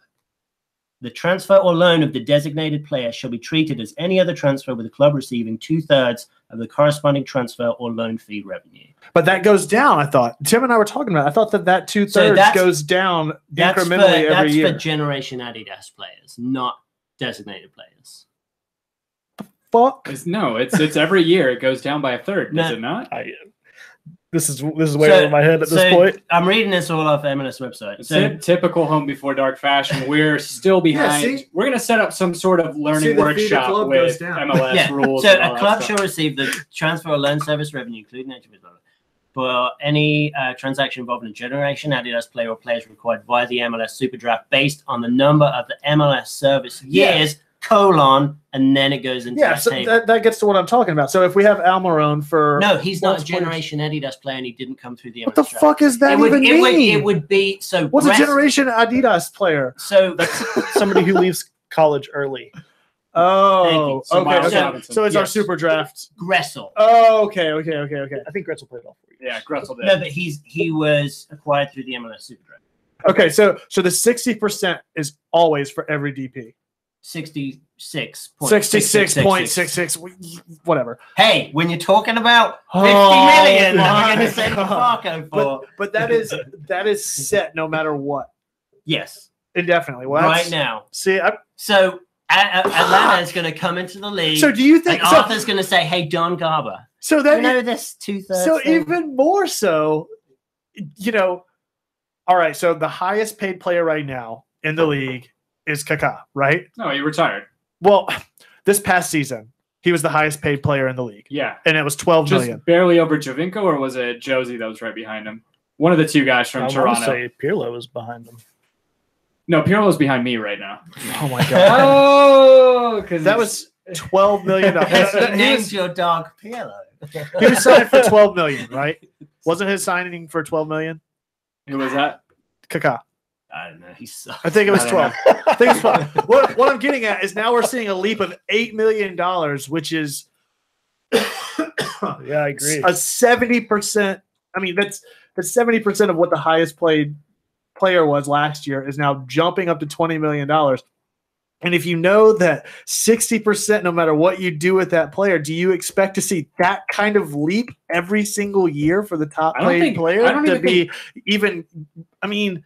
the transfer or loan of the designated player shall be treated as any other transfer with the club receiving 2/3 of the corresponding transfer or loan fee revenue. But that goes down, I thought. Tim and I were talking about it. I thought that 2/3 goes down incrementally every year. That's for Generation Adidas players, not designated players. fuck? It's every year it goes down by a third. Does it not? This is way over my head at this point. I'm reading this all off MLS website. So typical Home Before Dark fashion. We're still behind. We're going to set up some sort of learning workshop with MLS rules. So a club shall receive the transfer or loan service revenue, including for any transaction involving a generation Adidas player or players required via the MLS Super Draft based on the number of the MLS service years. And then it goes into that gets to what I'm talking about. So if we have Almiron for he's not a generation Adidas player and he didn't come through the MLS. What the fuck is that even mean? It would be so. What's a generation Adidas player? So that's somebody who leaves college early. Oh, okay. So it's our super draft. Gressel. Oh, okay. I think Gressel played all 4 years. Yeah, Gressel did. No, but he was acquired through the MLS Super Draft. Okay, so the 60% is always for every DP. 66.66, whatever. Hey, when you're talking about 50 million, I'm going to send Barco for. But that is set no matter what. Yes, indefinitely. Well, right now. See, so Atlanta is going to come into the league. So do you think Arthur's going to say, "Hey, Don Garber"? So that this 2/3. So thing? Even more so, all right. So the highest paid player right now in the league is Kaká, right? No, he retired. Well, this past season, he was the highest paid player in the league. Yeah. And it was $12 million. Barely over Javinko, or was it Josie that was right behind him? One of the two guys from Toronto. I would say Pirlo was behind him. No, Pirlo's behind me right now. Oh, my God. Oh, because that was $12 million. He named your dog Pirlo. He was signed for $12 million, right? Wasn't his signing for $12 million? Who was that? Kaká. I don't know. He sucks. I think it was 12. I think it's 12. What I'm getting at is now we're seeing a leap of $8 million, which is I agree. A 70%. I mean, that's 70% of what the highest paid player was last year is now jumping up to $20 million. And if you know that 60%, no matter what you do with that player, do you expect to see that kind of leap every single year for the top paid player to be even? I mean.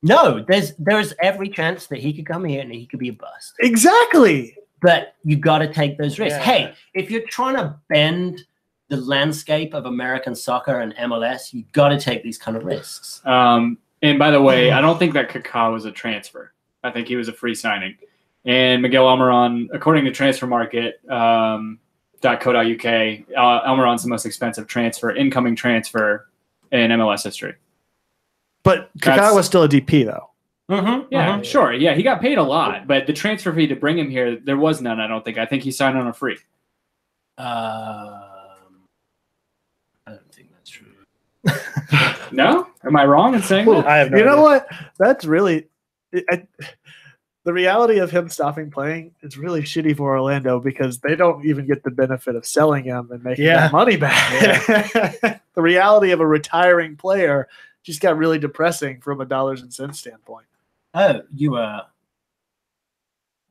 No, there's every chance that he could come here and he could be a bust. Exactly. But you got to take those risks. Yeah. Hey, if you're trying to bend the landscape of American soccer and MLS, you got to take these kind of risks. And by the way, I don't think that Kaká was a transfer. I think he was a free signing. And Miguel Almiron, according to transfermarket.co.uk, Almiron's the most expensive incoming transfer in MLS history. But Kaká was still a DP, though. Yeah, sure. Yeah, he got paid a lot, but the transfer fee to bring him here, there was none, I don't think. I think he signed on a free. I don't think that's true. No? Am I wrong in saying that? I have no idea. know what? That's really... the reality of him stopping playing is really shitty for Orlando because they don't even get the benefit of selling him and making that money back. Yeah. The reality of a retiring player just got really depressing from a dollars and cents standpoint. Oh, you are.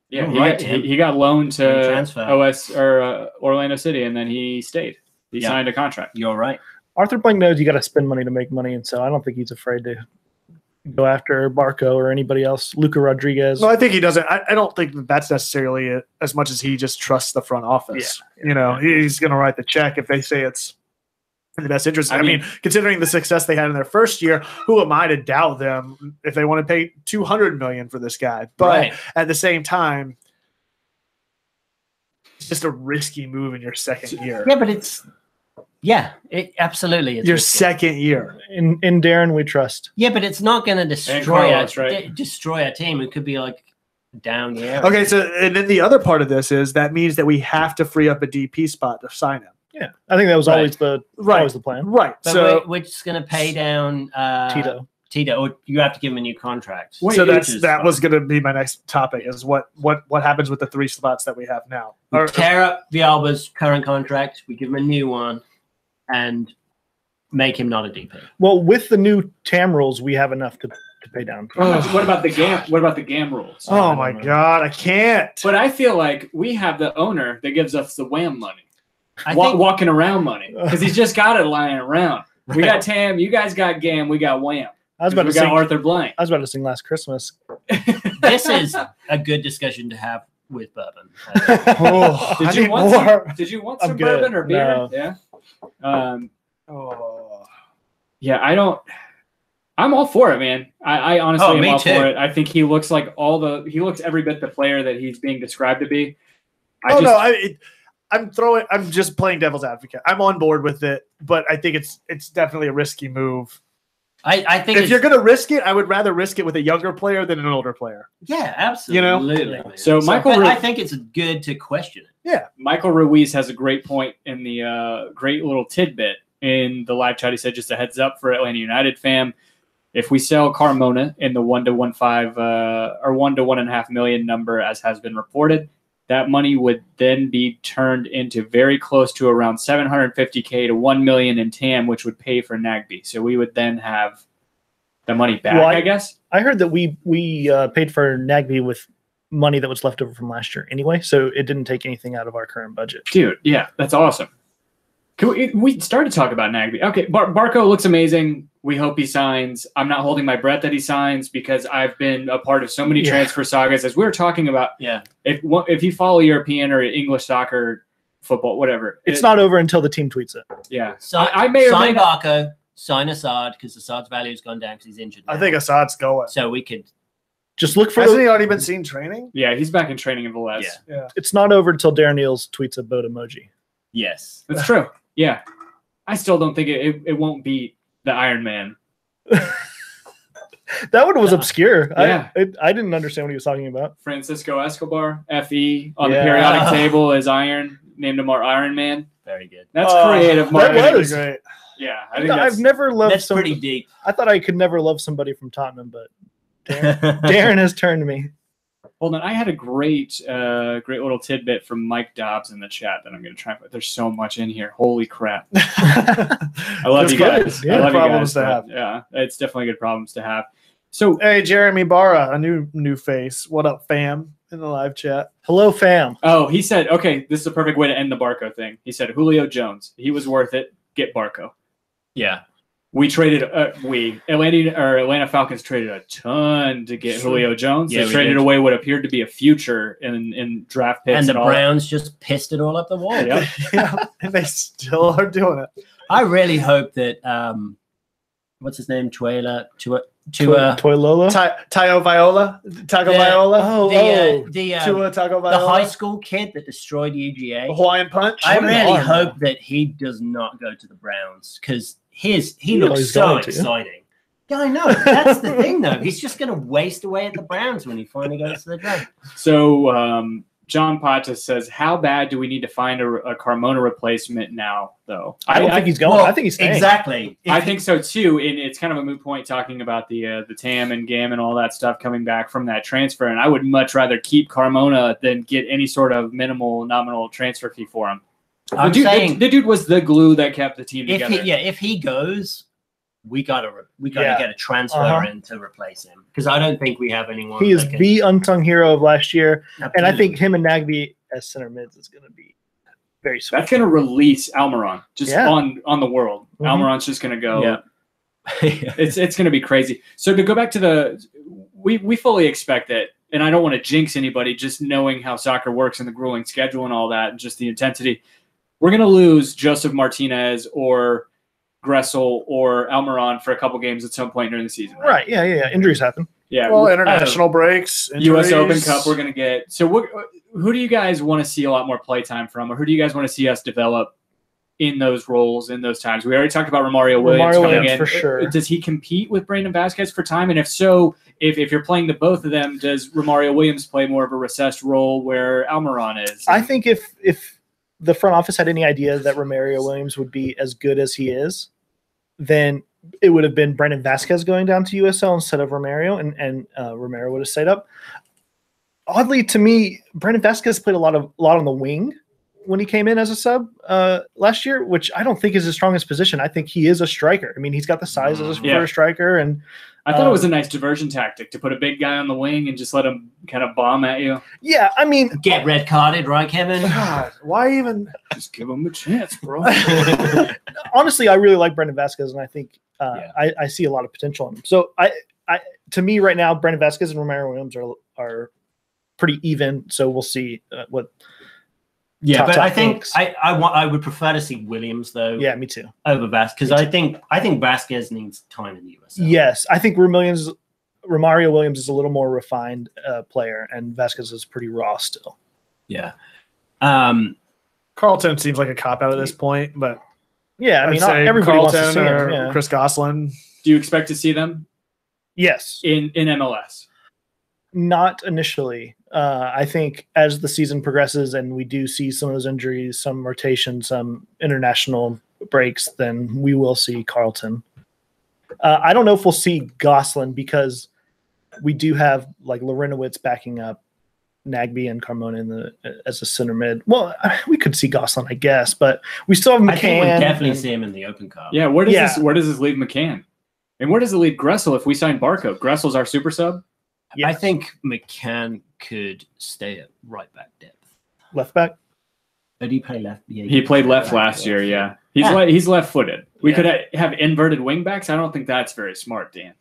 Yeah, he got loaned to Orlando City, and then he stayed. He signed a contract. You're right. Arthur Blank knows you got to spend money to make money, and so I don't think he's afraid to go after Barco or anybody else. Luca Rodriguez. No, I think he doesn't. I don't think that's necessarily it, as much as he just trusts the front office. Yeah. He's going to write the check if they say it's in the best interest. I mean, considering the success they had in their first year, who am I to doubt them if they want to pay $200 million for this guy? But at the same time, it's just a risky move in your second year. Yeah, but it absolutely is your risky. Second year. In Darren, we trust. Yeah, but it's not going to destroy a team. It could be like down year. Okay, so and then the other part of this is that means that we have to free up a DP spot to sign him. Yeah, I think that was always the plan. Right. But so we're just going to pay down Tito, or you have to give him a new contract. So that was going to be my next topic: is what happens with the 3 spots that we have now? We tear up Villalba's current contract. We give him a new one, and make him not a DP. Well, with the new TAM rules, we have enough to pay down. What about the GAM? What about the GAM rules? Oh my God, I can't. But I feel like we have the owner that gives us the wham money. Walking around money because he's just got it lying around. We got TAM, you guys got GAM, we got Wham. We got Arthur Blank. I was about to sing Last Christmas. This is a good discussion to have with bourbon. Did you want some bourbon or beer? No. Yeah. Yeah, I'm all for it, man. I honestly am all for it. I think he looks like he looks every bit the player that he's being described to be. I'm just playing devil's advocate. I'm on board with it, but I think it's definitely a risky move. I think if you're going to risk it, I would rather risk it with a younger player than an older player. Yeah, absolutely. You know? So I think it's good to question it. Yeah. Michael Ruiz has a great point in the great little tidbit in the live chat. He said, just a heads up for Atlanta United fam. If we sell Carmona in the 1 to 1.5 or 1 to 1.5 million number, as has been reported, that money would then be turned into very close to around $750K to $1 million in TAM, which would pay for Nagby. So we would then have the money back, I guess. I heard that we paid for Nagby with money that was left over from last year anyway, so it didn't take anything out of our current budget. Dude, yeah, that's awesome. We started to talk about Nagby. Okay, Barco looks amazing. We hope he signs. I'm not holding my breath that he signs because I've been a part of so many transfer sagas. As we were talking about, if you follow European or English soccer, football, whatever. It's not over until the team tweets it. Yeah. So I may sign Barco, sign Assad because Assad's value has gone down because he's injured now. I think Assad's going. So we could just look for. Hasn't he already been seen training? Yeah, he's back in training in Velez. Yeah. It's not over until Darren Eales tweets a boat emoji. Yes. That's true. Yeah. I still don't think it won't beat the Iron Man. That one was obscure. Yeah. I didn't understand what he was talking about. Francisco Escobar, FE, on the periodic table is Iron. Named him our Iron Man. Very good. That's creative marketing. That was great. Yeah. I've never loved that's pretty deep. I thought I could never love somebody from Tottenham, but Darren has turned me. Hold on, I had a great little tidbit from Mike Dobbs in the chat that I'm going to try. There's so much in here. Holy crap! I love you guys. Yeah, I love problems you guys. to have. Yeah, it's definitely good problems to have. So, hey, Jeremy Barra, a new face. What up, fam? In the live chat. Hello, fam. Oh, he said, okay, this is a perfect way to end the Barco thing. He said, Julio Jones, he was worth it. Get Barco. Yeah. We traded Atlanta Falcons traded a ton to get Julio Jones. Yeah, they traded away what appeared to be a future in draft picks. And the Browns just pissed it all up the wall. Yep. Yeah, and they still are doing it. I really hope that what's his name? Toilolo? Tayo Viola? Taco Viola? Tua Taco Viola? The high school kid that destroyed UGA. Hawaiian Punch? I really hope that he does not go to the Browns because he looks so exciting. Yeah, I know. That's the thing, though. He's just going to waste away at the Browns when he finally goes to the draft. So, John Pata says, how bad do we need to find a Carmona replacement now, though? I don't think he's going. I think he's staying. Exactly. I think so, too. And it's kind of a moot point talking about the TAM and GAM and all that stuff coming back from that transfer. And I would much rather keep Carmona than get any sort of nominal transfer fee for him. The dude was the glue that kept the team together. If he goes, we gotta get a transfer in to replace him because I don't think we have anyone. He is the unsung hero of last year, and I think him and Nagby as center mids is going to be very sweet. That's going to release Almiron on the world. Mm-hmm. Almiron's just going to go. Yeah. It's going to be crazy. So to go back to we fully expect it, and I don't want to jinx anybody. Just knowing how soccer works and the grueling schedule and all that, and just the intensity. We're going to lose Joseph Martinez or Gressel or Almiron for a couple games at some point during the season. Right. Yeah. Injuries happen. Yeah. Well, international breaks. Injuries. U.S. Open Cup we're going to get. So who do you guys want to see a lot more playtime from, or who do you guys want to see us develop in those roles in those times? We already talked about Romario Williams coming in. For sure. Does he compete with Brandon Vasquez for time? And if so, if you're playing the both of them, does Romario Williams play more of a recessed role where Almiron is? I think if the front office had any idea that Romario Williams would be as good as he is, then it would have been Brandon Vasquez going down to USL instead of Romario, and Romero would have stayed up. Oddly to me, Brandon Vasquez played a lot on the wing when he came in as a sub last year, which I don't think is his strongest position. I think he is a striker. I mean, he's got the size as a striker, and I thought it was a nice diversion tactic to put a big guy on the wing and just let him kind of bomb at you. Yeah, I mean, get red carded, right, Kevin? God, why even just give him a chance, bro? Honestly, I really like Brandon Vasquez, and I think I see a lot of potential in him. So, to me right now, Brandon Vasquez and Romero Williams are pretty even. So we'll see what. Yeah, but I think I would prefer to see Williams though. Yeah, me too. Over Vasquez, I think Vasquez needs time in the USL. Yes, I think Romario Williams is a little more refined player, and Vasquez is pretty raw still. Yeah. Carlton seems like a cop out at this point, but yeah, I mean, everybody wants to see him. Yeah. Chris Gosselin. Do you expect to see them? Yes. In MLS? Not initially. I think as the season progresses and we do see some of those injuries, some rotation, some international breaks, then we will see Carlton. I don't know if we'll see Gosselin because we do have like Lorinowitz backing up Nagby and Carmona as a center mid. Well, we could see Gosselin, I guess, but we still have McCann. I think we'll definitely see him in the Open Cup. Yeah, where does this leave McCann? And where does it leave Gressel if we sign Barco? Gressel's our super sub? Yes. I think McCann could stay at right back depth. Left back? Did he play left? Yeah, he played left last year, yeah. He's left-footed. We could have inverted wing backs. I don't think that's very smart, Dan.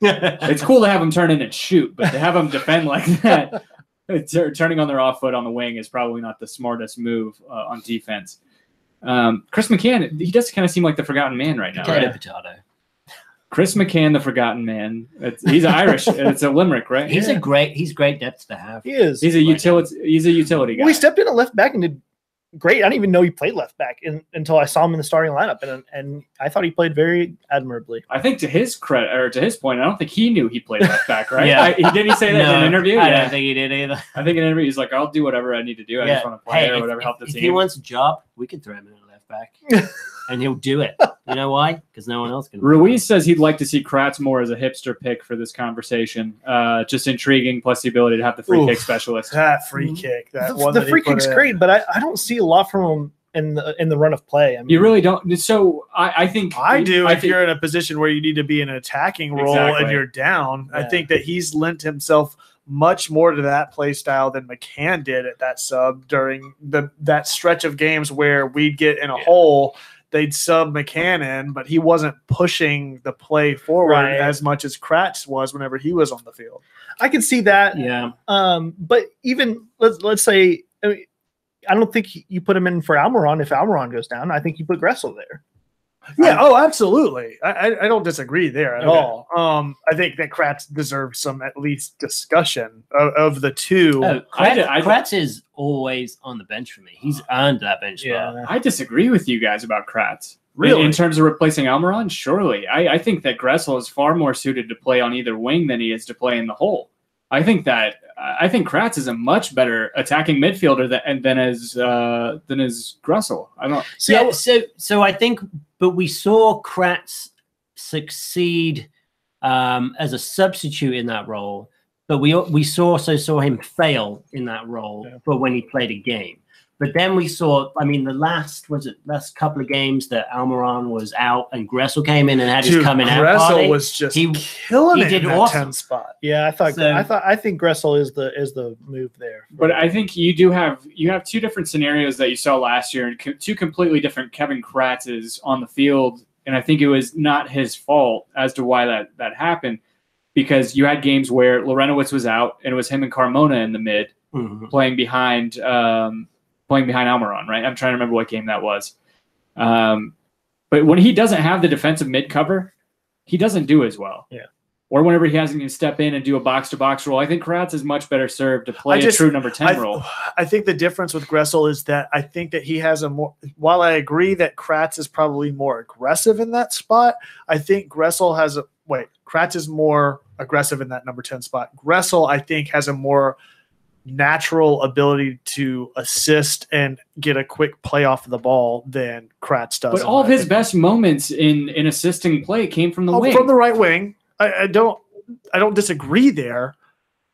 It's cool to have him turn in and shoot, but to have him defend like that, turning on their off foot on the wing is probably not the smartest move on defense. Chris McCann, he does kind of seem like the forgotten man right now. Potato, right? potato. Chris McCann, the forgotten man. He's Irish. It's a Limerick, right? He's great depth to have. He is. He's a utility guy. Well, he stepped in at left back and did great. I didn't even know he played left back until I saw him in the starting lineup, and I thought he played very admirably. I think to his credit, or to his point, I don't think he knew he played left back, right? Yeah. Didn't he say that in an interview? I don't think he did either. I think in an interview he's like, I'll do whatever I need to do. I just want to play or whatever, help the team. If he wants a job, we can throw him in a left back. And he'll do it. You know why? Because no one else can. Ruiz says he'd like to see Kratz more as a hipster pick for this conversation. Just intriguing, plus the ability to have the free kick specialist. That free kick. The free kick's great, but I don't see a lot from him in the run of play. I mean, you really don't. So I think I do. If you're in a position where you need to be in an attacking role and you're down, I think that he's lent himself much more to that play style than McCann did at that sub during that stretch of games where we'd get in a hole. They'd sub McCann in, but he wasn't pushing the play forward as much as Kratz was whenever he was on the field. I can see that. Yeah. But even let's say, I don't think you put him in for Almiron if Almiron goes down. I think you put Gressel there. Yeah. Absolutely. I don't disagree there at all. I think that Kratz deserves some at least discussion of the two. Kratz is always on the bench for me. He's earned that bench spot. I disagree with you guys about Kratz. Really? In terms of replacing Almiron, surely. I think that Gressel is far more suited to play on either wing than he is to play in the hole. I think Kratz is a much better attacking midfielder than is Gressel. I don't. So I think, but we saw Kratz succeed as a substitute in that role, but we also saw him fail in that role for when he played a game. But then we saw, I mean, the last couple of games that Almiron was out and Gressel came in and had his coming out party. Gressel was just killing it in that awesome 10 spot. Yeah, I think Gressel is the move there. But I think you have two different scenarios that you saw last year, and two completely different Kevin Kratzes on the field. And I think it was not his fault as to why that happened, because you had games where Lorenowitz was out and it was him and Carmona in the mid playing behind Almiron, right? I'm trying to remember what game that was. But when he doesn't have the defensive mid cover, he doesn't do as well. Yeah. Or whenever he has to step in and do a box-to-box role, I think Kratz is much better served to play a true number 10 role. I think the difference with Gressel is that I think that he has while I agree that Kratz is probably more aggressive in that spot, I think Kratz is more aggressive in that number 10 spot. Gressel, I think, has a more natural ability to assist and get a quick play off of the ball than Kratz does. But all of his best moments in assisting play came from the wing. From the right wing. I don't disagree there,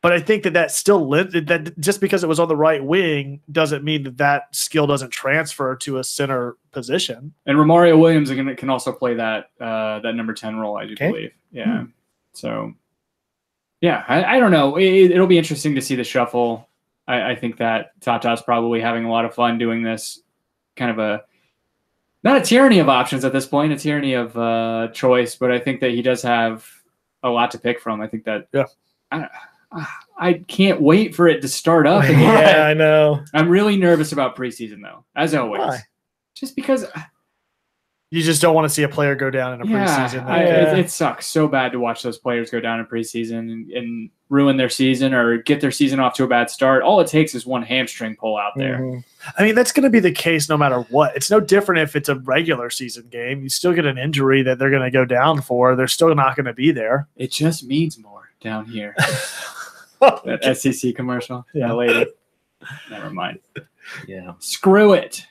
but I think that still that just because it was on the right wing doesn't mean that skill doesn't transfer to a center position. And Romario Williams can also play that number 10 role, I do believe. Yeah. So yeah, I don't know. It'll be interesting to see the shuffle. I think that Tata's probably having a lot of fun doing this, kind of not a tyranny of options at this point, a tyranny of choice, but I think that he does have a lot to pick from. I think that I can't wait for it to start up again. Yeah, I know. I'm really nervous about preseason, though, as always. Why? Just because you just don't want to see a player go down in a preseason. It sucks so bad to watch those players go down in preseason and ruin their season or get their season off to a bad start. All it takes is one hamstring pull out there. Mm-hmm. I mean, that's going to be the case no matter what. It's no different if it's a regular season game. You still get an injury that they're going to go down for. They're still not going to be there. It just means more down here. That SEC commercial. Yeah, lady. Never mind. Yeah. Screw it.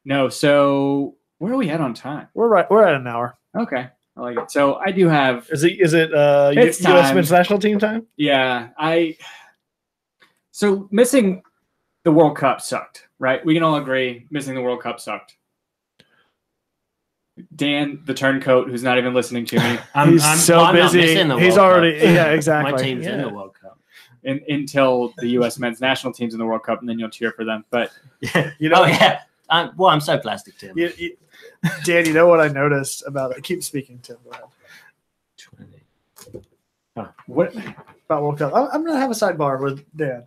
No, so where are we at on time? We're at an hour. Okay. I like it. So I do have. Is it U.S. men's national team time? Yeah. So missing the World Cup sucked, right? We can all agree missing the World Cup sucked. Dan, the turncoat, who's not even listening to me. I'm so busy. He's already. Cup. Yeah, exactly. My team's in the World Cup. Until the U.S. men's national team's in the World Cup, and then you'll cheer for them. But you know, I'm so plastic, Tim. Dan, you know what I noticed about it? Keep speaking, Tim. Go ahead. What about World Cup? I'm gonna have a sidebar with Dan.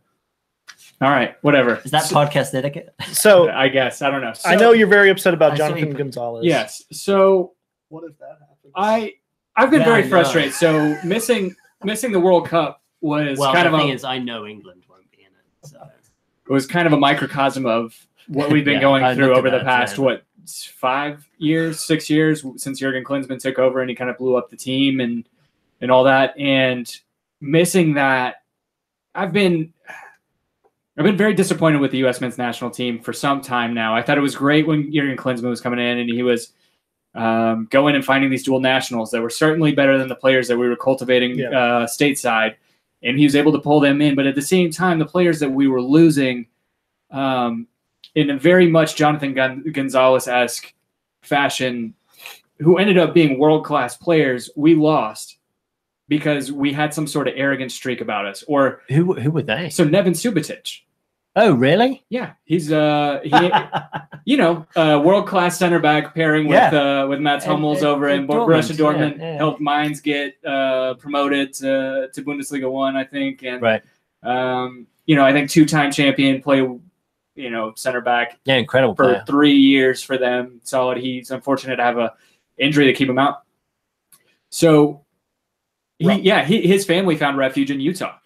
All right, whatever. Is that podcast etiquette? So I guess I don't know. So, I know you're very upset about Jonathan Gonzalez. Yes. So what if that happens? I've been very frustrated. So missing the World Cup was kind of the thing is I know England won't be in it. So it was kind of a microcosm of what we've been going through over the past 6 years since Jurgen Klinsmann took over and he kind of blew up the team and all that. And missing that, I've been very disappointed with the U.S. men's national team for some time now. I thought it was great when Jurgen Klinsmann was coming in and he was going and finding these dual nationals that were certainly better than the players that we were cultivating stateside. And he was able to pull them in. But at the same time, the players that we were losing in a very much Jonathan Gonzalez-esque fashion, who ended up being world-class players, we lost because we had some sort of arrogant streak about us. Or who were they? So Neven Subotic. Oh, really? Yeah, he's world-class center back pairing with Mats Hummels over in Borussia Dortmund. Helped Mainz get promoted to Bundesliga 1, I think, and I think two-time champion, play center back. Yeah, incredible for player. 3 years for them. Solid. He's unfortunate to have a injury to keep him out. So his family found refuge in Utah.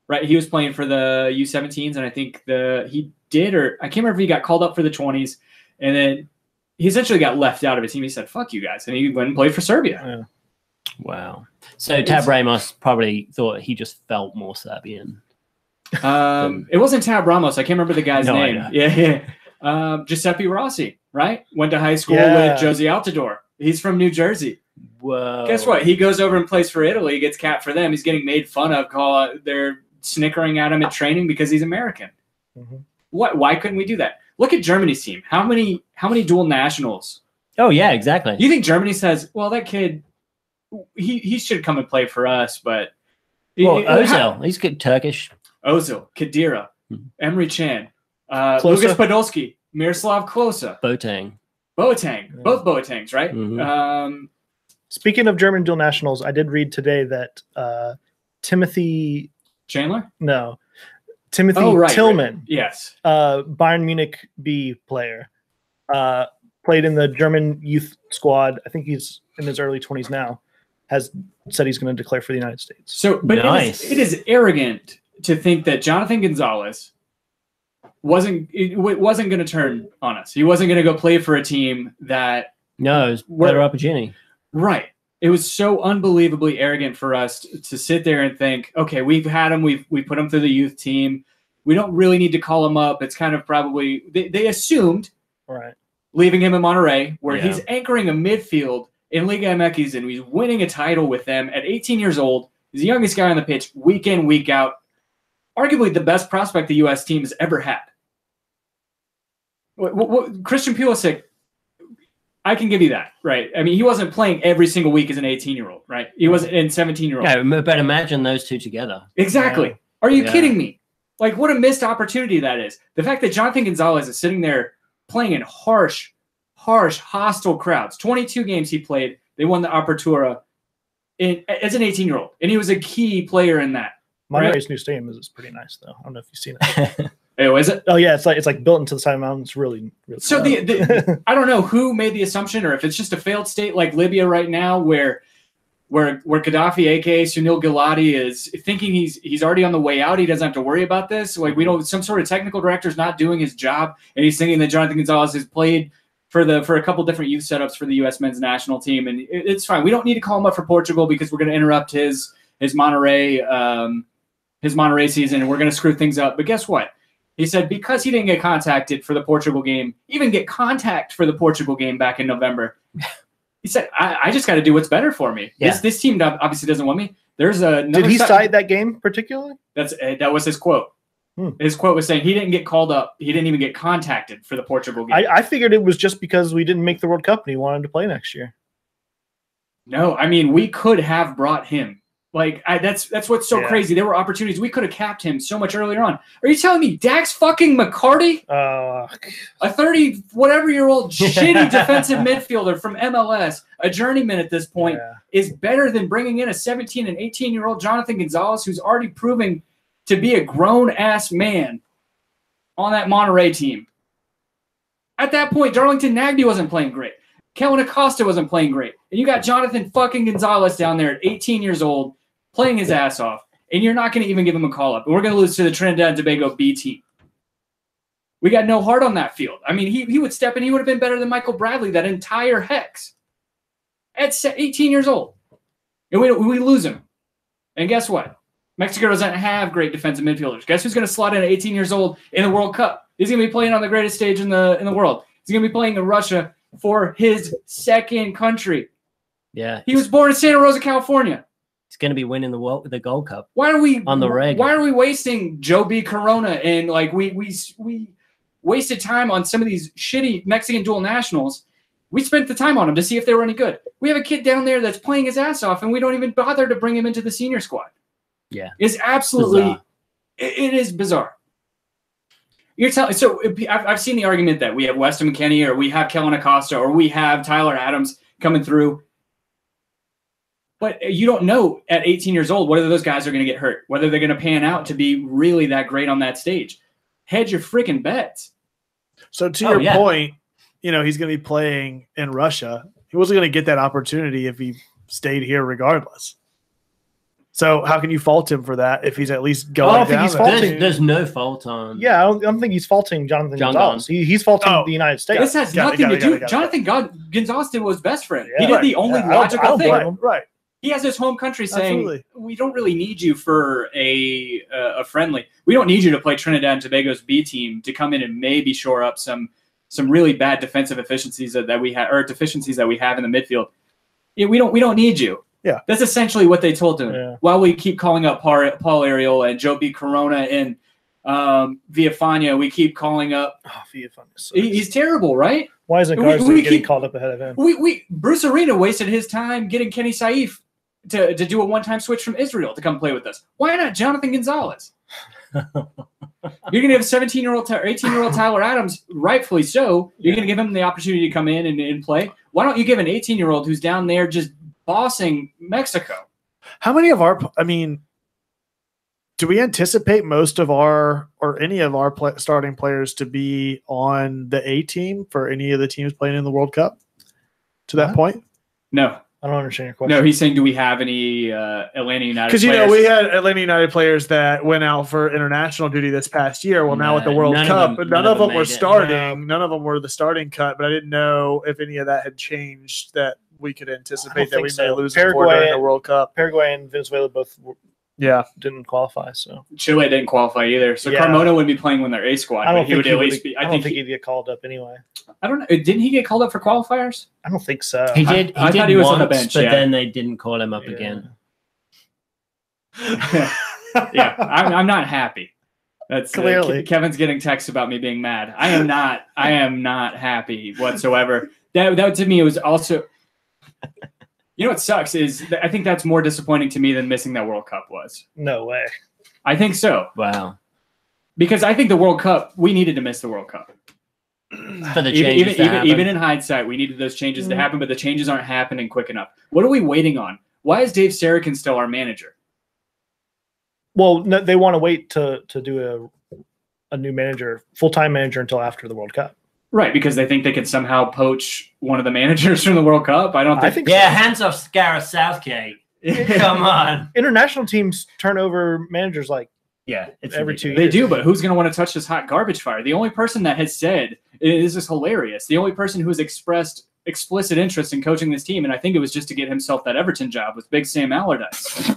Right, he was playing for the U17s, and I think I can't remember if he got called up for the 20s, and then he essentially got left out of his team. He said, "Fuck you guys," and he went and played for Serbia. Yeah. Wow. So Tab Ramos probably thought he just felt more Serbian. It wasn't Tab Ramos. I can't remember the guy's name. Yeah. Giuseppe Rossi, right? Went to high school with Josie Altidore. He's from New Jersey. Whoa. Guess what? He goes over and plays for Italy, gets capped for them. He's getting made fun of. They're snickering at him at training because he's American. Mm-hmm. Why couldn't we do that? Look at Germany's team. How many dual nationals? Oh yeah, exactly. You think Germany says, well, that kid, he should come and play for us, but Ozil, he's good Turkish. Ozil, Khedira, Emre Can, Lucas Podolski, Miroslav Klose, Boateng, both Boatengs, right? Mm-hmm. Speaking of German dual nationals, I did read today that Timothy Chandler? No. Timothy Tillman. Right. Yes. Bayern Munich B player. Played in the German youth squad. I think he's in his early 20s now. Has said he's going to declare for the United States. So, but it is arrogant to think that Jonathan Gonzalez wasn't going to turn on us. He wasn't going to go play for a team that it was better opportunity. Right. It was so unbelievably arrogant for us to sit there and think, okay, we've had him, we put him through the youth team. We don't really need to call him up. It's kind of probably they assumed leaving him in Monterrey, where he's anchoring a midfield in Liga MX and he's winning a title with them at 18 years old. He's the youngest guy on the pitch, week in, week out. Arguably the best prospect the U.S. team has ever had. Christian Pulisic, I can give you that, right? I mean, he wasn't playing every single week as an 18-year-old, right? He wasn't in 17-year-old. Yeah, but imagine those two together. Exactly. Are you kidding me? Like, what a missed opportunity that is. The fact that Jonathan Gonzalez is sitting there playing in harsh, hostile crowds. 22 games he played. They won the Apertura as an 18-year-old, and he was a key player in that. Monterrey's new stadium is pretty nice, though. I don't know if you've seen it. Oh, is it? Oh yeah, it's like built into the side of the mountain. It's really so cool. I don't know who made the assumption, or if it's just a failed state like Libya right now, where Gaddafi, aka Sunil Gulati, is thinking he's already on the way out. He doesn't have to worry about this. Like, we don't, some sort of technical director's not doing his job, and he's thinking that Jonathan Gonzalez has played for a couple different youth setups for the U.S. men's national team, and it's fine. We don't need to call him up for Portugal because we're going to interrupt his Monterrey season, and we're going to screw things up. But guess what? He said because he didn't get contacted for the Portugal game, even get contact for the Portugal game back in November. He said, I just got to do what's better for me. Yeah. This team obviously doesn't want me. There's another. Did he cite that game particularly? That was his quote. His quote was saying he didn't get called up. He didn't even get contacted for the Portugal game. I figured it was just because we didn't make the World Cup and he wanted to play next year. No, I mean, we could have brought him. Like, that's what's so crazy. There were opportunities. We could have capped him so much earlier on. Are you telling me Dax fucking McCarty, a 30-whatever-year-old shitty defensive midfielder from MLS, a journeyman at this point, is better than bringing in a 17 and 18-year-old Jonathan Gonzalez, who's already proving to be a grown-ass man on that Monterrey team? At that point, Darlington Nagbe wasn't playing great. Kellen Acosta wasn't playing great. And you got Jonathan fucking Gonzalez down there at 18 years old playing his ass off, and you're not going to even give him a call-up. And we're going to lose to the Trinidad and Tobago B team. We got no heart on that field. I mean, he would step in. He would have been better than Michael Bradley, that entire Hex, at 18 years old. And we lose him. And guess what? Mexico doesn't have great defensive midfielders. Guess who's going to slot in at 18 years old in the World Cup? He's going to be playing on the greatest stage in the world. He's going to be playing in Russia for his second country. Yeah. He was born in Santa Rosa, California. He's going to be winning the Gold Cup. Why are we on the reg? Why are we wasting Joe B. Corona and like we wasted time on some of these shitty Mexican dual nationals? We spent the time on them to see if they were any good. We have a kid down there that's playing his ass off, and we don't even bother to bring him into the senior squad. Yeah, it's absolutely it is bizarre. You're telling so I've seen the argument that we have Weston McKennie, or we have Kellen Acosta, or we have Tyler Adams coming through. But you don't know at 18 years old whether those guys are going to get hurt, whether they're going to pan out to be really that great on that stage. Hedge your freaking bets. So to your point, he's going to be playing in Russia. He wasn't going to get that opportunity if he stayed here regardless. So how can you fault him for that if he's at least going down there? There's no fault on. Yeah, I don't think he's faulting Jonathan Gonzalez. He's faulting the United States. This has nothing to do. Jonathan Gonzalez did what was best for him. Yeah, he did the only logical thing. Right. He has his home country saying, we don't really need you for a friendly. We don't need you to play Trinidad and Tobago's B team to come in and maybe shore up some really bad defensive efficiencies that we have, or deficiencies that we have in the midfield. Yeah, we don't need you. Yeah, that's essentially what they told him. Yeah. While we keep calling up Paul Ariel and Joe B. Corona and Villafana, we keep calling up. Oh, Villafana. He's terrible, right? Why isn't Garza getting called up ahead of him? Bruce Arena wasted his time getting Kenny Saif to do a one-time switch from Israel to come play with us. Why not Jonathan Gonzalez? You're going to have 17-year-old or 18-year-old Tyler Adams, rightfully so. You're going to give him the opportunity to come in and play. Why don't you give an 18-year-old who's down there just bossing Mexico? How many of our – I mean, do we anticipate most of our or any of our starting players to be on the A team for any of the teams playing in the World Cup to that point? No. I don't understand your question. No, he's saying, do we have any Atlanta United players? Because, we had Atlanta United players that went out for international duty this past year. Well, now with the World Cup, none of them were starting. None of them were the starting cut, but I didn't know if any of that had changed, that we could anticipate that we may lose during the World Cup. Paraguay and Venezuela both didn't qualify. So Chile didn't qualify either. So Carmona would be playing when they're A squad. I don't think he'd get called up anyway. I don't know. Didn't he get called up for qualifiers? I don't think so. He did. I thought he was on the bench, but then they didn't call him up again. I'm not happy. That's clearly Kevin's getting texts about me being mad. I am not happy whatsoever. That to me was also. You know what sucks is I think that's more disappointing to me than missing that World Cup was. No way. I think so. Wow. Because I think the World Cup, we needed to miss the World Cup. For the changes even in hindsight, we needed those changes to happen, but the changes aren't happening quick enough. What are we waiting on? Why is Dave Sarachan still our manager? Well, no, they want to wait to do a new manager, full-time manager, until after the World Cup. Right, because they think they could somehow poach one of the managers from the World Cup. I think yeah, so. Hands off Gareth Southgate. Come on. International teams turn over managers like every 2 years. They do, but who's going to want to touch this hot garbage fire? The only person that has said, this is hilarious, the only person who has expressed explicit interest in coaching this team, and I think it was just to get himself that Everton job, was Big Sam Allardyce.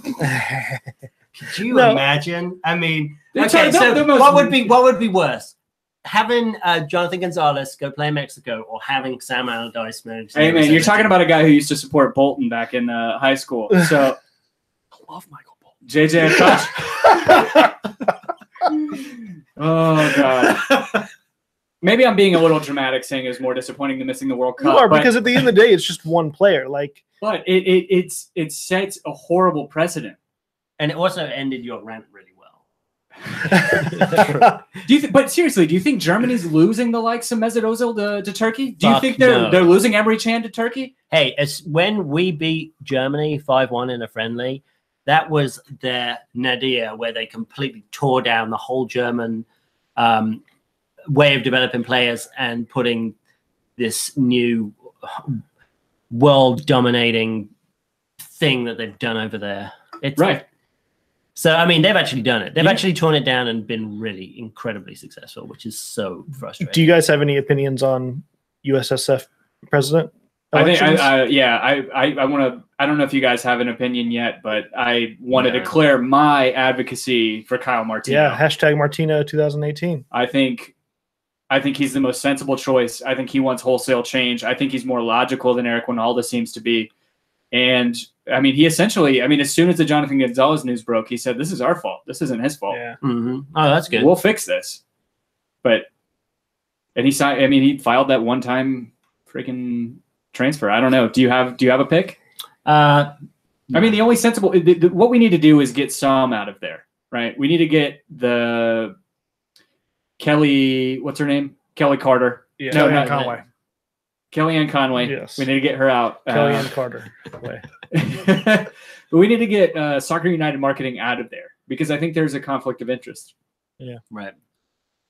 Could you imagine? I mean, okay, so what would be worse? Having Jonathan Gonzalez go play Mexico, or having Sam Allardyce manage? Hey man, you're talking about a guy who used to support Bolton back in high school. So I love Michael Bolton. JJ Koch. Oh god. Maybe I'm being a little dramatic, saying it was more disappointing than missing the World Cup. You are, because at the end of the day, it's just one player. But it sets a horrible precedent, and it also ended your rant really well. But seriously, do you think Germany's losing the likes of Mesut Ozil to Turkey? Do you think they're losing Emre Can to Turkey? Hey, when we beat Germany 5-1 in a friendly, that was their nadir, where they completely tore down the whole German way of developing players and putting this new world-dominating thing that they've done over there. Right. So, I mean, they've actually done it. They've actually torn it down and been really incredibly successful, which is so frustrating. Do you guys have any opinions on USSF president elections? I want to. I don't know if you guys have an opinion yet, but I want to declare my advocacy for Kyle Martino. Yeah, hashtag Martino 2018. I think he's the most sensible choice. I think he wants wholesale change. I think he's more logical than Eric Winalda seems to be. And I mean, he essentially, as soon as the Jonathan Gonzalez news broke, he said, "This is our fault. This isn't his fault. Yeah. Mm-hmm. Oh, that's good. We'll fix this." And he signed. He filed that one-time freaking transfer. I don't know. Do you have a pick? No. The only sensible. What we need to do is get some out of there, right? We need to get the Kelly. What's her name? Kelly Carter. Yeah. Kellyanne Conway. Kellyanne Conway. Yes. We need to get her out. Kellyanne Carter. But we need to get Soccer United Marketing out of there, because I think there's a conflict of interest. Yeah. Right.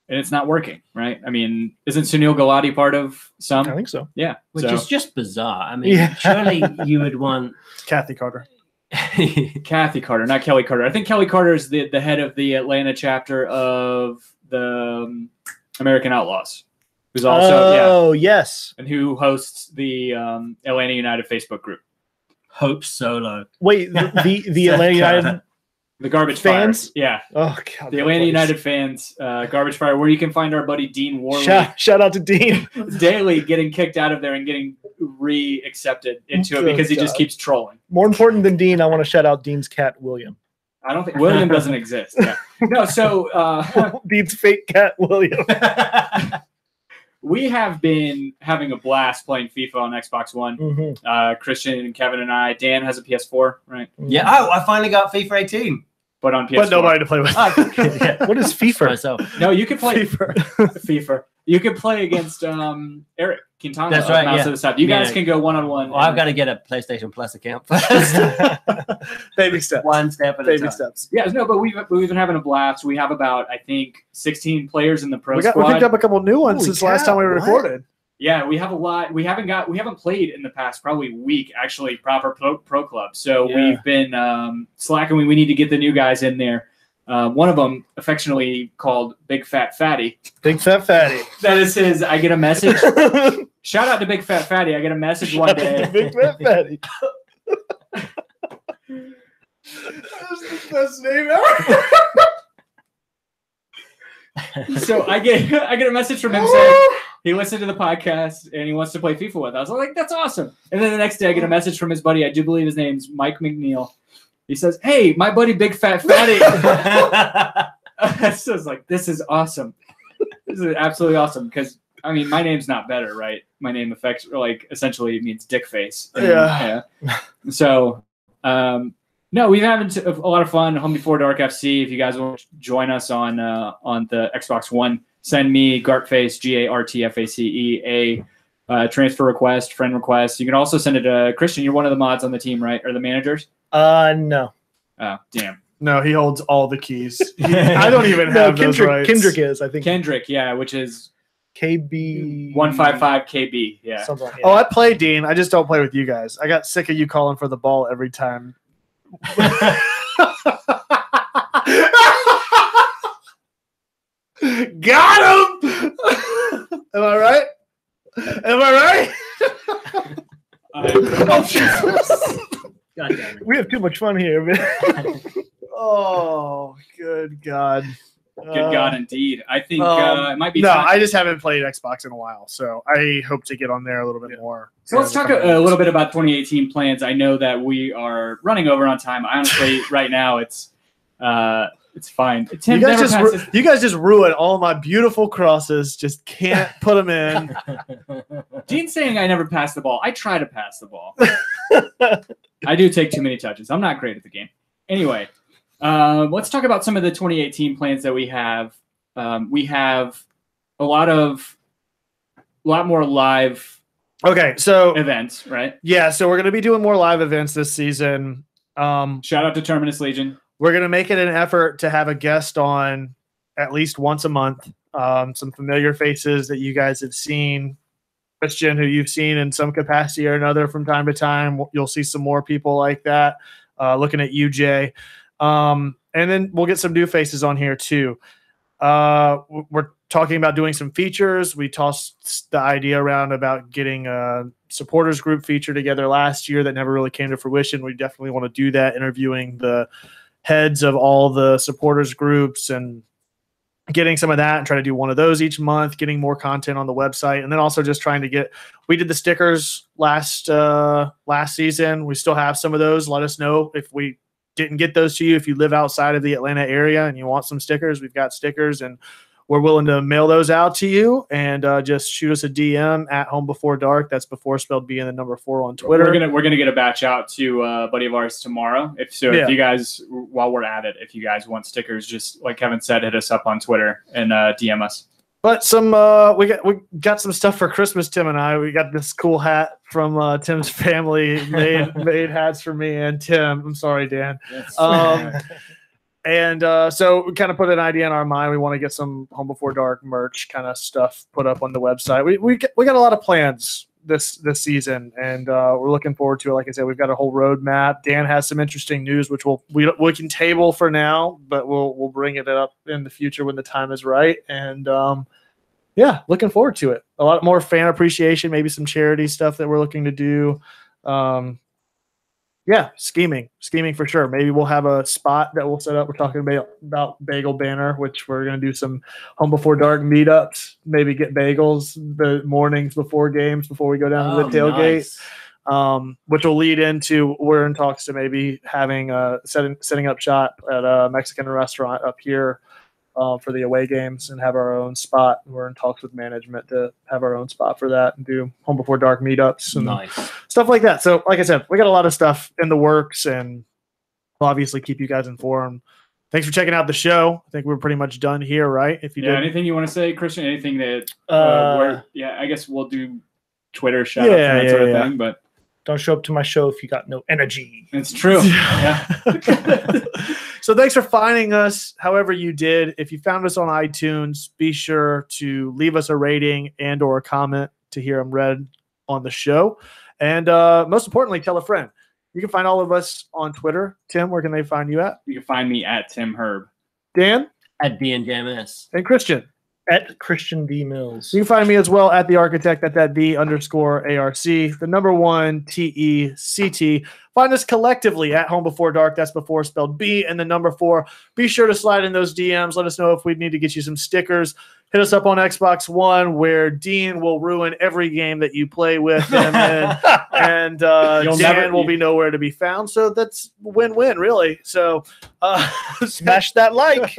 And it's not working, right? Isn't Sunil Gulati part of some? I think so. Yeah. Which is just bizarre. Surely you would want Kathy Carter. Kathy Carter, not Kelly Carter. I think Kelly Carter is the head of the Atlanta chapter of the American Outlaws. Who's also yes, and who hosts the Atlanta United Facebook group. Hope Solo. Wait, the Atlanta United, the Garbage fans? Fire. Yeah. Oh god. The Atlanta United fans, Garbage Fire, where you can find our buddy Dean Worley. Shout out to Dean. Daily getting kicked out of there and getting re-accepted into it because he just keeps trolling. More important than Dean, I want to shout out Dean's cat William. I don't think William doesn't exist. Yeah. No. So Dean's fake cat William. We have been having a blast playing FIFA on Xbox One. Mm-hmm. Christian and Kevin and I. Dan has a PS4, right? Yeah. Oh, I finally got FIFA 18. But on PS4. But nobody to play with. What is FIFA? No, you can play FIFA. You can play against Eric Quintana. That's right. Yeah. You guys can go one-on-one. Well, I've got to get a PlayStation Plus account first. Baby steps. One step at a time. Baby steps. Yeah, no, but we've been having a blast. We have about, I think, 16 players in the pro squad. We picked up a couple new ones since last time we recorded. Yeah, we have a lot. We haven't played in the past probably week, actually, proper pro club. So we've been slacking. We need to get the new guys in there. One of them, affectionately called Big Fat Fatty. Big Fat Fatty. That is his. I get a message. Shout out to Big Fat Fatty. I get a message one day. Big Fat Fatty. That's the best name ever. So I get a message from him saying he listened to the podcast and he wants to play FIFA with us. I was like, that's awesome. And then the next day I get a message from his buddy. I do believe his name's Mike McNeil. He says, "Hey, my buddy Big Fat Fatty." So it's like, this is awesome. This is absolutely awesome because my name's not better, right? My name essentially means dick face. Yeah. So, no, we've had a lot of fun. Home Before Dark FC. If you guys want to join us on the Xbox One, send me Gartface, GARTFACE, a transfer request, friend request. You can also send it to Christian. You're one of the mods on the team, right? Or the managers? No. Oh, damn. No, he holds all the keys. I don't even have those rights. Kendrick is, I think. Kendrick, yeah, which is KB 155 KB. Yeah. Something like that. Oh, I play Dean. I just don't play with you guys. I got sick of you calling for the ball every time. Got him. Am I right? Am I right? Oh, Jesus. God damn it. We have too much fun here, man. Oh, good God. Good God, indeed. I think it might be. No, I just haven't played Xbox in a while, so I hope to get on there a little bit more. So let's talk a little bit about 2018 plans. I know that we are running over on time. Honestly, right now it's fine. Tim, you guys just ruined all my beautiful crosses. Just can't put them in. Dean's saying I never pass the ball. I try to pass the ball. I do take too many touches. I'm not great at the game. Anyway. Let's talk about some of the 2018 plans that we have. We have a lot more live events, right? Yeah, so we're going to be doing more live events this season. Shout out to Terminus Legion. We're going to make it an effort to have a guest on at least once a month. Some familiar faces that you guys have seen. Christian, who you've seen in some capacity or another from time to time. You'll see some more people like that. Looking at you, Jay. And then we'll get some new faces on here too. We're talking about doing some features. We tossed the idea around about getting a supporters group feature together last year that never really came to fruition. We definitely want to do that, interviewing the heads of all the supporters groups and getting some of that and try to do one of those each month, getting more content on the website. And then also just trying to we did the stickers last season. We still have some of those. Let us know if we didn't get those to you. If you live outside of the Atlanta area and you want some stickers, we've got stickers and we're willing to mail those out to you. And just shoot us a DM at Home Before Dark. That's before spelled B and the number 4 on Twitter. We're gonna get a batch out to a buddy of ours tomorrow. If you guys, while we're at it, if you guys want stickers, just like Kevin said, hit us up on Twitter and DM us. But we got some stuff for Christmas, Tim and I. We got this cool hat from Tim's family, made hats for me and Tim. I'm sorry, Dan. And so we kind of put an idea in our mind. We want to get some Home Before Dark merch kind of stuff put up on the website. We got a lot of plans this season, and we're looking forward to it. Like I said, we've got a whole roadmap. Dan has some interesting news, which we can table for now, but we'll bring it up in the future when the time is right. And looking forward to it. A lot more fan appreciation, maybe some charity stuff that we're looking to do. Scheming for sure. Maybe we'll have a spot that we'll set up. We're talking about Bagel Banner, which we're going to do some Home Before Dark meetups, maybe get bagels the mornings before games, before we go down to the tailgate, which will lead into we're in talks to maybe having setting up shop at a Mexican restaurant up here for the away games and have our own spot. We're in talks with management to have our own spot for that and do Home Before Dark meetups and stuff like that. So like I said, we got a lot of stuff in the works and we'll obviously keep you guys informed. Thanks for checking out the show. I think we're pretty much done here, right? If you anything you want to say, Christian, anything that I guess we'll do Twitter shout out and that sort of thing, but don't show up to my show if you got no energy. It's true. Yeah. So thanks for finding us however you did. If you found us on iTunes, be sure to leave us a rating and or a comment to hear them read on the show. And most importantly, tell a friend. You can find all of us on Twitter. Tim, where can they find you at? You can find me at Tim Herb. Dan? At DNJMS. And Christian? At Christian D. Mills. You can find me as well at The Architect at that _ARC, the number 1 TECT. Find us collectively at Home Before Dark. That's before spelled B and the number 4. Be sure to slide in those DMs. Let us know if we need to get you some stickers. Hit us up on Xbox One, where Dean will ruin every game that you play with him in, and Dan will be nowhere to be found. So that's win-win, really. So smash that like.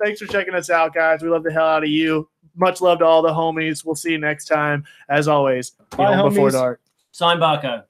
Thanks for checking us out, guys. We love the hell out of you. Much love to all the homies. We'll see you next time. As always, bye, Home homies. Before Dark. Sign Barco.